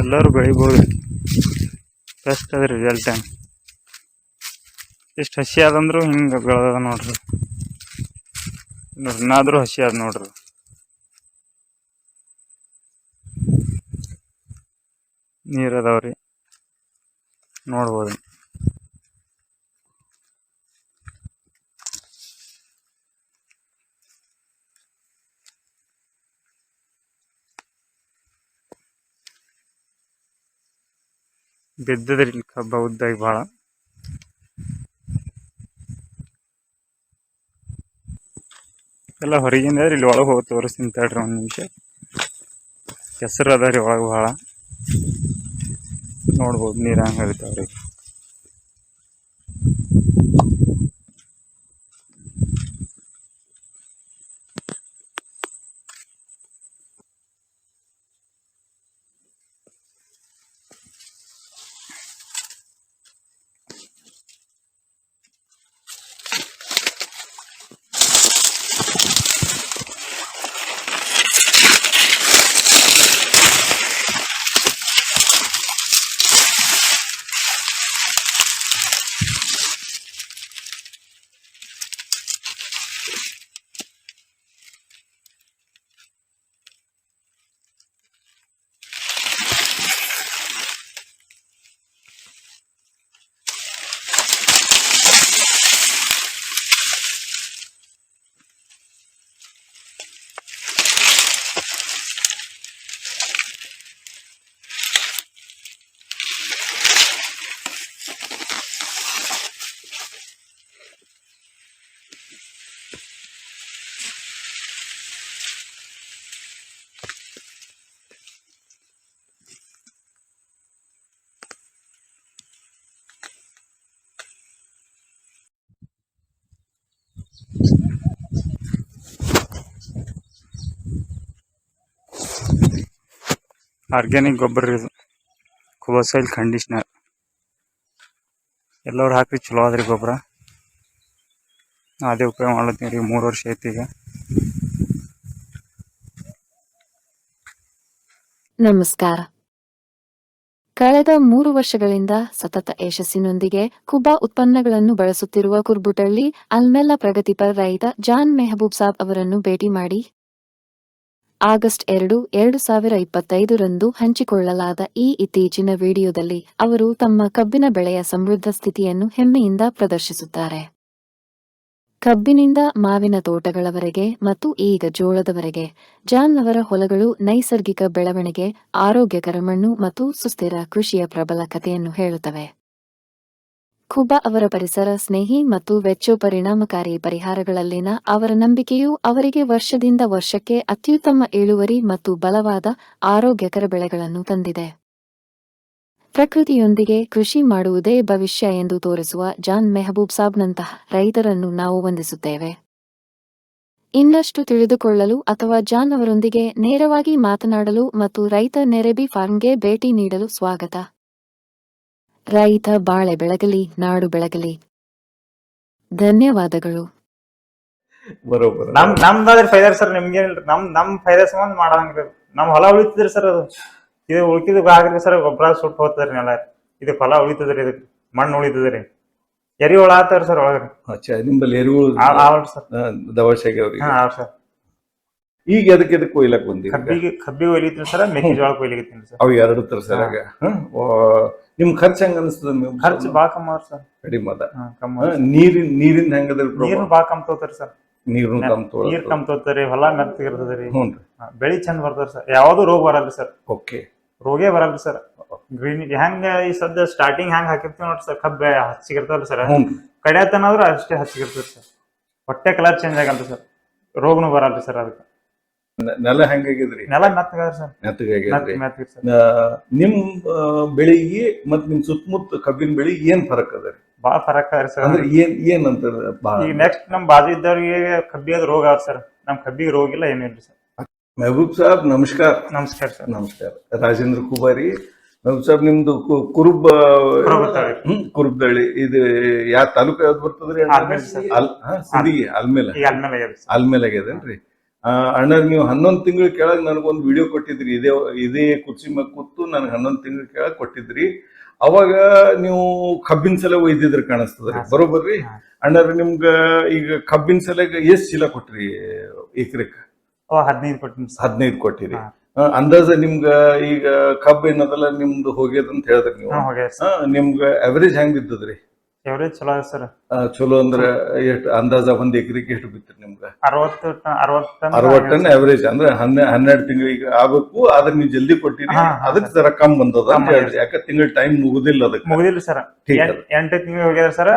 S6: ಎಲ್ಲರೂ ಬೆಳಿಬೋದು, ಬೆಸ್ಟ್ ಅದ ರಿಸಲ್ಟ್. ಎಷ್ಟು ಹಸಿ ಆದಂದ್ರು ಹಿಂಗೆ ಬೆಳೆದ ನೋಡ್ರಿ. ಇನ್ನಾದ್ರೂ ಹಸಿ ಅದ ನೋಡ್ರಿ. ನೀರು ಅದಾವ್ರಿ, ನೋಡ್ಬೋದು. ಬಿದ್ದದ್ರಿ ಇಲ್ಲಿ ಕಬ್ಬ ಉದ್ದಾಗಿ ಭಾಳ. ಎಲ್ಲ ಹೊರಗಿಂದ ಇಲ್ಲಿ ಒಳಗೆ ಹೋಗಿ ತೋರಿಸ್ತೀನಿ ತಡ್ರಿ ಒಂದು ನಿಮಿಷ. ಕೆಸರು ಅದ ರೀ ಒಳಗೆ ಭಾಳ, ನೋಡ್ಬೋದು ನೀರು ಹಂಗೆ ಹರಿತಾವ್ರಿ. ಆರ್ಗ್ಯಾನಿಕ್ ಗೊಬ್ಬರ ರೀ ಇದು, ಕುಬಾ ಸಾಯಿಲ್ ಕಂಡೀಷನರ್. ಎಲ್ಲರೂ ಹಾಕ್ರಿ, ಚಲೋ ಆದ್ರಿ ಗೊಬ್ಬರ. ಅದೇ ಉಪಯೋಗ ಮಾಡ್ಲತ್ತೀವಿ ರೀ, 3 ವರ್ಷ ಐತಿ ಈಗ.
S7: ನಮಸ್ಕಾರ. ಕಳೆದ 3 ವರ್ಷಗಳಿಂದ ಸತತ ಯಶಸ್ಸಿನೊಂದಿಗೆ ಕುಬಾ ಉತ್ಪನ್ನಗಳನ್ನು ಬಳಸುತ್ತಿರುವ ಕುರ್ಬುಟಳ್ಳಿ ಅಲ್ಮೆಲ್ಲ ಪ್ರಗತಿಪರ ರೈತ ಜಾನ್ ಮೆಹಬೂಬ್ ಸಾಬ್ ಅವರನ್ನು ಭೇಟಿ ಮಾಡಿ ಆಗಸ್ಟ್ 2, 2025 ರಂದು ಹಂಚಿಕೊಳ್ಳಲಾದ ಈ ಇತ್ತೀಚಿನ ವಿಡಿಯೋದಲ್ಲಿ ಅವರು ತಮ್ಮ ಕಬ್ಬಿನ ಬೆಳೆಯ ಸಮೃದ್ಧ ಸ್ಥಿತಿಯನ್ನು ಹೆಮ್ಮೆಯಿಂದ ಪ್ರದರ್ಶಿಸುತ್ತಾರೆ. ಕಬ್ಬಿನಿಂದ ಮಾವಿನ ತೋಟಗಳವರೆಗೆ ಮತ್ತು ಈಗ ಜೋಳದವರೆಗೆ ಜಾನ್ ಅವರ ಹೊಲಗಳು ನೈಸರ್ಗಿಕ ಬೆಳವಣಿಗೆ, ಆರೋಗ್ಯಕರ ಮಣ್ಣು ಮತ್ತು ಸುಸ್ಥಿರ ಕೃಷಿಯ ಪ್ರಬಲ ಕಥೆಯನ್ನು ಹೇಳುತ್ತವೆ. ಖುಬಾ ಅವರ ಪರಿಸರ ಸ್ನೇಹಿ ಮತ್ತು ವೆಚ್ಚ ಪರಿಣಾಮಕಾರಿ ಪರಿಹಾರಗಳಲ್ಲಿನ ಅವರ ನಂಬಿಕೆಯು ಅವರಿಗೆ ವರ್ಷದಿಂದ ವರ್ಷಕ್ಕೆ ಅತ್ಯುತ್ತಮ ಇಳುವರಿ ಮತ್ತು ಬಲವಾದ ಆರೋಗ್ಯಕರ ಬೆಳೆಗಳನ್ನು ತಂದಿದೆ. ಪ್ರಕೃತಿಯೊಂದಿಗೆ ಕೃಷಿ ಮಾಡುವುದೇ ಭವಿಷ್ಯ ಎಂದು ತೋರಿಸುವ ಜಾನ್ ಮೆಹಬೂಬ್ ಸಾಬ್ನಂತಹ ರೈತರನ್ನು ನಾವು ವಂದಿಸುತ್ತೇವೆ. ಇನ್ನಷ್ಟು ತಿಳಿದುಕೊಳ್ಳಲು ಅಥವಾ ಜಾನ್ ಅವರೊಂದಿಗೆ ನೇರವಾಗಿ ಮಾತನಾಡಲು ಮತ್ತು ರೈತ ನೆರೆಬಿ ಫಾರ್ಮ್ಗೆ ಭೇಟಿ ನೀಡಲು ಸ್ವಾಗತ. ರೈತ ಬಾಳೆ ಬೆಳಗಲಿ, ನಾಡು ಬೆಳಗಲಿ. ಧನ್ಯವಾದಗಳು.
S2: ಬರೋಬರ
S3: ನಮ್ದಾದ್ರೆ ಫೈದಾ ಸರ್, ನಿಮ್ಗೇನಿಲ್ರಿ. ನಮ್ ಫೈದಾ ಸಂಬಂಧ ಮಾಡಂಗ್ರಿ. ನಮ್ ಹೊಲ ಉಳಿತಿದ್ರಿ ಸರ್. ಅದು ಇದು ಉಳ್ಕಿದ್ ಆಗ್ರಿ ಸರ್, ಗೊಬ್ಬರ ಸುಟ್ಟು ಹೋಗ್ತದ್ರಿ ನೆಲ. ಇದು ಹೊಲ ಉಳಿತದ್ರಿ, ಇದಕ್ ಮಣ್ಣು ಉಳಿತದ್ರಿ, ಎರಿ ಹುಳ ಆತಾರ ಸರ್ ಒಳಗ್ರಿ.
S2: ನಿಂಬಲ್ಲಿ ಎರಿವು
S3: ಆವ್ರಿ ಸರ್.
S2: ದವಸೆಗೆ ಅವ್ರಿಗೆ.
S3: ಆವ್ ಸರ್.
S2: ಈಗ ಎದಕ್ಕೆ ಕೊಯ್ಲಕ್ ಬಂದಿ?
S3: ಕಬ್ಬಿ ಒಯ್ಲಿತ್ರಿ ಸರ್, ಮೆಕ್ಕೆಜೋಳ ಕೊಯ್ಲಿಕತ್ತೀನಿ ಸರ್.
S2: ಅವು ಎರಡು ತರ್ಸಾಗ ನಿಮ್ ಖರ್ಚು ಹೆಂಗ ಅನಿಸ್ತದ?
S3: ಖರ್ಚು ಬಾಳ ಕಮ್ಮ ಅವ್ರಿ ಸರ್.
S2: ಕಡಿಮೆ ಅದ.
S3: ನೀರಿನ
S2: ಹೆಂಗದ?
S3: ನೀರು ಬಾಳ ಕಮ್ ತೋತಾರಿ ಸರ್.
S2: ನೀರು
S3: ನೀರ್ ಕಮ್ ತೋತಾರಿ, ಹೊಲ ಮೆತ್ತಗಿರ್ತದ್ರಿ,
S2: ಹ್ಞೂ
S3: ಬೆಳಿ ಚಂದ ಬರ್ತಾರ ಸರ್. ಯಾವ್ದು ರೋಗ ಬರಲ್ರಿ ಸರ್.
S2: ಓಕೆ,
S3: ರೋಗೇ ಬರಲ್ರಿ ಸರ್. ಗ್ರೀನ್ ಹೆಂಗ ಈ ಸದ್ಯ ಸ್ಟಾರ್ಟಿಂಗ್ ಹೆಂಗ್ ಹಾಕಿರ್ತೀವಿ ನೋಡ್ರಿ ಸರ್, ಕಬ್ಬ ಹಚ್ಚಿಗಿರ್ತವ್ರಿ ಸರ್. ಕಡಿಯತನಾದ್ರೂ ಅಷ್ಟೇ ಹಚ್ಚಿಗಿರ್ತದ್ರಿ ಸರ್. ಹೊಟ್ಟೆ ಕಲರ್ ಚೇಂಜ್ ಆಗಲ್ರಿ ಸರ್, ರೋಗನು ಬರಲ್ರಿ ಸರ್. ಅದಕ್ಕೆ
S2: ನೆಲ ಹೆಂಗಾಗಿದ್ರಿ?
S3: ನೆಲ ಮೆತ್ತಗಾದ್ರಿ ಸರ್.
S2: ಮೆತ್ತಗಾಗಿದ್ರಿ. ನಿಮ್ ಬೆಳಿಗೆ ಮತ್ ನಿಮ್ ಸುತ್ತಮುತ್ತ ಕಬ್ಬಿನ ಬೆಳಿ ಏನ್ ಫರಕ್ ಅದ?
S3: ಬಾಳ ಫರಕ್ ಅದ್ರಿ ಸರ್.
S2: ಅಂದ್ರೆ ಏನ್ ಅಂತ
S3: ಈಗ ನೆಕ್ಸ್ಟ್ ನಮ್ ಬಾಜು ಇದ್ದವ್ರಿಗೆ ಕಬ್ಬಿ ಅದ್ ರೋಗ ಆವ್ ಸರ್. ನಮ್ ಕಬ್ಬಿಗೆ ರೋಗ ಇಲ್ಲ, ಏನಿಲ್ರಿ ಸರ್.
S2: ಮೆಹಬೂಬ್ ಸಾಬ್ ನಮಸ್ಕಾರ.
S3: ನಮಸ್ಕಾರ ಸರ್.
S2: ನಮಸ್ಕಾರ. ರಾಜೇಂದ್ರ ಕುಬಾರಿ. ಮೆಹಬೂಬ್ ಸಾಬ್ ನಿಮ್ದು ಕುರುಬ್ದಳ್ಳಿ. ಇದು ಯಾವ ತಾಲೂಕು ಯಾವ್ದು ಬರ್ತದ್ರಿ? ಸಿಂದಗಿ ಆಲ್ಮೇಲೆ ಆಗ್ಯದೇನ್ರಿ? ಅಣ್ಣ, ನೀವು 11 ತಿಂಗಳ ಕೆಳಗ್ ನನಗೊಂದು ವಿಡಿಯೋ ಕೊಟ್ಟಿದ್ರಿ. ಇದೇ ಕುರ್ಚಿ ಮ್ಯಾಗ ಕೂತು ನನಗೆ 11 ತಿಂಗಳ ಕೆಳಗ್ ಕೊಟ್ಟಿದ್ರಿ. ಅವಾಗ ನೀವು ಕಬ್ಬಿನ ಸಲ ಒಯ್ದಿದ್ರಿ ಕಾಣಿಸ್ತದ್ರಿ, ಬರೋಬರ್ರಿ? ಅಣ್ಣಾರ, ನಿಮ್ಗ ಈಗ ಕಬ್ಬಿನ ಸಲಗ ಎಷ್ಟ್ ಚೀಲ ಕೊಟ್ರಿ ಎಕರೆಕ್?
S3: 15 ಕೊಟ್ಟಿನಿ.
S2: 15 ಕೊಟ್ಟಿರಿ. ಅಂದಾಜ ನಿಮ್ಗ ಈಗ ಕಬ್ಬು ಏನದಲ್ಲ ನಿಮ್ದು ಹೋಗ್ಯದಂತ ಹೇಳಿದ್ರಿ ನೀವು. ನಿಮ್ಗ ಅವರೇಜ್ ಹೆಂಗ್ ಬಿದ್ದದ್ರಿ?
S3: ಎವರೇಜ್ ಚಲೋ ಅದ ಸರ್.
S2: ಚಲೋ ಅಂದ್ರ ಎಷ್ಟು ಅಂದಾಜ ಒಂದ್ ಎಕರೆಗೆ ಎಷ್ಟು ಬಿತ್ರಿ ನಿಮ್ಗ?
S3: 60
S2: ಟನ್ ಅವರೇಜ್. ಅಂದ್ರೆ 12 ತಿಂಗಳಿಗೆ ಆಗ್ಬೇಕು. ಆದ್ರೆ ನೀವು ಜಲ್ದಿ ಕೊಟ್ಟಿರಿ, ಅದಕ್ಕೆ ಜರ ಕಮ್ ಬಂದದ ಅಂತ ಹೇಳ್ರಿ. ಯಾಕ ತಿಂಗಳ ಟೈಮ್ ಮುಗುದಿಲ್ಲ, ಅದಕ್ಕೆ
S3: ಮುಗುದಿಲ್ಲ ಸರ್. 8 ತಿಂಗಳಿಗೆ ಹೋಗ್ಯಾರ ಸರ್.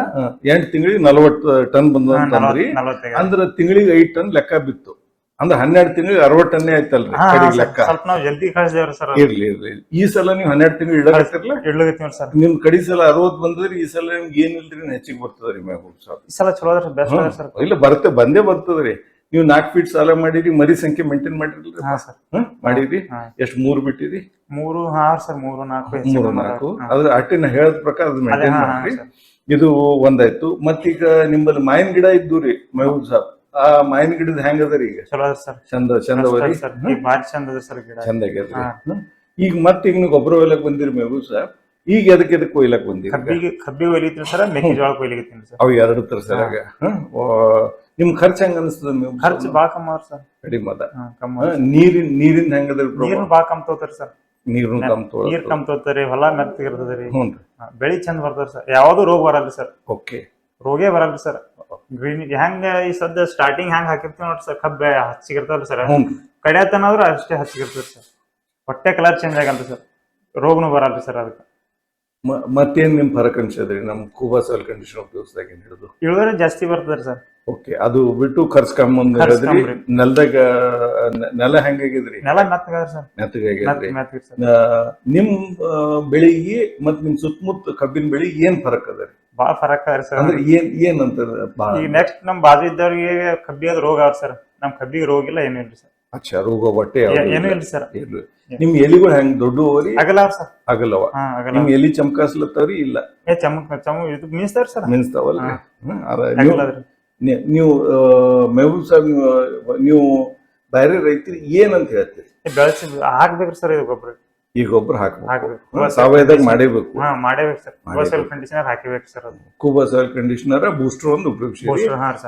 S2: 8 ತಿಂಗಳಿಗೆ 40 ಟನ್ ಬಂದದ್ರಿ. ಅಂದ್ರ ತಿಂಗಳಿಗೆ 5 ಟನ್ ಲೆಕ್ಕ ಬಿತ್ತು. ಅಂದ್ರೆ 12 ತಿಂಗಳಿಗೆ 60 ಟನ್ನೇ ಆಯ್ತಲ್ರಿ ಲೆಕ್ಕ.
S3: ಸ್ವಲ್ಪ ನಾವು ಜಲ್ದಿ ಕಳಿಸಿದೇವ್ರಿ ಸರ್.
S2: ಇರ್ಲಿ. ಈ ಸಲ ನೀವು 12 ತಿಂಗಳು ಇಡಕತ್ತಿರಲ್ಲ, ನಿಮ್ ಕಡಿ ಸಲ 60 ಬಂದ್ರಿ. ಈ ಸಲ ನಿಮ್ಗೆ ಏನಿಲ್ರಿ, ಹೆಚ್ಚಿಗೆ ಬರ್ತದ್ರಿ ಮೆಹಬೂಬ್ ಸಾಬ್.
S3: ಈ ಸಲ ಚಲೋ ಅದ್ರಿ, ಬೆಸ್ಟ್ ಅದ ಸರ್.
S2: ಇಲ್ಲ, ಬಂದೇ ಬರ್ತದ್ರಿ. ನೀವು 4 ಫೀಟ್ ಸಾಲ ಮಾಡಿರಿ, ಮರಿ ಸಂಖ್ಯೆ ಮೇಂಟೈನ್ ಮಾಡಿರ್ಲಿ. ಮಾಡಿರಿ. ಎಷ್ಟು 3 ಬಿಟ್ಟಿರಿ?
S3: 3 ಸರ್. 3-4
S2: ಅದ್ರ ಅಟ್ಟಿನ ಹೇಳದ ಪ್ರಕಾರ ಅದು ಮೇಂಟೈನ್ ಮಾಡ್ರಿ. ಇದು ಒಂದಾಯ್ತು. ಮತ್ತೀಗ ನಿಮ್ಮಲ್ಲಿ ಮಾವಿನ ಗಿಡ ಇದ್ದು ರೀ ಮೆಹಬೂಬ್ ಸಾಬ್, ಆ ಮಾವಿನ ಗಿಡದ ಹೆಂಗ ಅದರಿ ಈಗ?
S3: ಚಲೋ ಅದ ಸರ್.
S2: ಚಂದ
S3: ಬಾರಿ ಚಂದ ಅದ ಸರ್ ಗಿಡ.
S2: ಚಂದ ಆಗ್ಯದ್ರಿ. ಈಗ ಮತ್ತೀಗ ನೀವು ಗೊಬ್ಬರ ಒಯ್ಲಕ್ ಬಂದಿರಿ ಮೆಹಬೂಬ್ ಸಾಬ್. ಈಗ ಎದಕ್ಕೆ ಕೊಯ್ಲಕ್ ಬಂದಿರಿ?
S3: ಕಬ್ಬಿ ಒಯ್ಲಿತ್ರಿ ಸರ್, ಮೆಕ್ಕೆಜೋಳ ಕೊಯ್ಲಿಕತ್ತೀನಿ ಸರ್.
S2: ಅವು ಎರಡು ತರ್ಸಾಗ. ನಿಮ್ ಖರ್ಚು ಹೆಂಗ ಅನಿಸ್ತದ?
S3: ಖರ್ಚು ಬಾಳ ಕಮ್ಮ ಅವ್ರ ಸರ್.
S2: ಕಡಿಮೆ ಅದ.
S3: ನೀರಿನ
S2: ಹೆಂಗದ್ರಿ?
S3: ನೀರು ಬಾಳ ಕಮ್ ತೋತಾರಿ ಸರ್.
S2: ನೀರು
S3: ಕಮ್ ತೋತಾರಿ, ಹೊಲ ಮೆತ್ತಗಿರ್ತದ್ರಿ, ಬೆಳಿ ಚಂದ ಬರ್ತಾರ ಸರ್. ಯಾವ್ದು ರೋಗ ಬರಲ್ರಿ ಸರ್.
S2: ಓಕೆ,
S3: ರೋಗೇ ಬರಲ್ರಿ ಸರ್. ಗ್ರೀನ್ ಹೆಂಗ ಈ ಸದ್ಯ ಸ್ಟಾರ್ಟಿಂಗ್ ಹೆಂಗ್ ಹಾಕಿರ್ತೀವಿ ನೋಡ್ರಿ ಸರ್, ಕಬ್ಬ ಹಚ್ಚಿಗಿರ್ತವ್ರಿ ಸರ್. ಕಡಿಯತನಾದ್ರೂ ಅಷ್ಟೇ ಹಚ್ಚಿಗಿರ್ತದ್ರಿ ಸರ್. ಹೊಟ್ಟೆ ಕಲರ್ ಚೇಂಜ್ ಆಗಲ್ರಿ ಸರ್, ರೋಗನು ಬರಲ್ರಿ ಸರ್. ಅದಕ್ಕೆ
S2: ಮತ್ತೇನ್ ನಿಮ್ ಫರಕ್ ಅನ್ಸದ್ರಿ ನಮ್ ಕೂಬಾ ಸಾಯಿಲ್ ಕಂಡೀಷನ್ ಉಪಯೋಗಿಸಿದಾಗ? ಏನ್ ಹೇಳುದು?
S3: ಇಳುವರಿ ಜಾಸ್ತಿ ಬರ್ತದ್ರಿ ಸರ್.
S2: ಓಕೆ, ಅದು ಬಿಟ್ಟು ಖರ್ಚು ಕಮ್ಮಿ ಅಂತ ಹೇಳಿದ್ರಿ. ನೆಲದಾಗ ನೆಲ ಹೆಂಗಾಗಿದ್ರಿ?
S3: ನೆಲ ಮೆತ್ತಗಾದ್ರಿ ಸರ್.
S2: ಮೆತ್ತಗಾಗಿದ್ರಿ. ನಿಮ್ ಬೆಳಿಗೆ ಮತ್ ನಿಮ್ ಸುತ್ತಮುತ್ತ ಕಬ್ಬಿನ ಬೆಳಿ ಏನ್ ಫರಕ್ ಅದರಿ?
S3: ಬಾಳ ಫರಕ್ ಅದ್ರಿ ಸರ್.
S2: ಅಂದ್ರೆ ಏನ್ ಅಂತ?
S3: ಈಗ ನೆಕ್ಸ್ಟ್ ನಮ್ ಬಾಜು ಇದ್ದವ್ರಿಗೆ ಕಬ್ಬಿ ಅದ್ ರೋಗ ಆವ್ ಸರ್. ನಮ್ ಕಬ್ಬಿಗೆ ರೋಗ ಇಲ್ಲ, ಏನೂ ಇಲ್ರಿ ಸರ್.
S2: ಅಚ್ಚಾ, ರೋಗ ಬಟ್ಟೆ
S3: ಏನೂ ಇಲ್ರಿ ಸರ್.
S2: ನಿಮ್ ಎಲಿಗಳು ಹೆಂಗ್ ದೊಡ್ಡವರಿ?
S3: ಅಗಲವ ಸರ್.
S2: ಅಗಲವ. ನಿಮ್ ಎಲಿ ಚಮಕಾಸ್ಲತ್ತವ್ರಿ? ಇಲ್ಲ,
S3: ಇದು ಮೀನ್ಸ್ತಾವ್ರಿ ಸರ್.
S2: ಮೀನ್ಸ್ತಾವಲ್ರಿ. ನೀವು ಮೆಹಬೂಬ್ ಸಾಬ್, ನೀವು ಬೇರೆ ರೈತರಿಗೆ ಏನಂತ ಹೇಳ್ತೀರಿ?
S3: ಬೆಳೆಸಿ ಹಾಕ್ಬೇಕ್ರಿ ಸರ್. ಇದು ಗೊಬ್ಬರ,
S2: ಈ ಗೊಬ್ಬರ ಹಾಕ್ಬೇಕು, ಸಾವಯವದಾಗ ಮಾಡೇಬೇಕು.
S3: ಮಾಡೇಬೇಕು ಸರ್. ಕೂಬಾ ಸಾಯಿಲ್ ಕಂಡೀಷನರ್ ಹಾಕಿಬೇಕು ಸರ್. ಅದು
S2: ಕೂಬಾ ಸಾಯಿಲ್ ಕಂಡೀಷನರ್ ಬೂಸ್ಟರ್ ಒಂದು ಉಪಯೋಗಿಸಿ,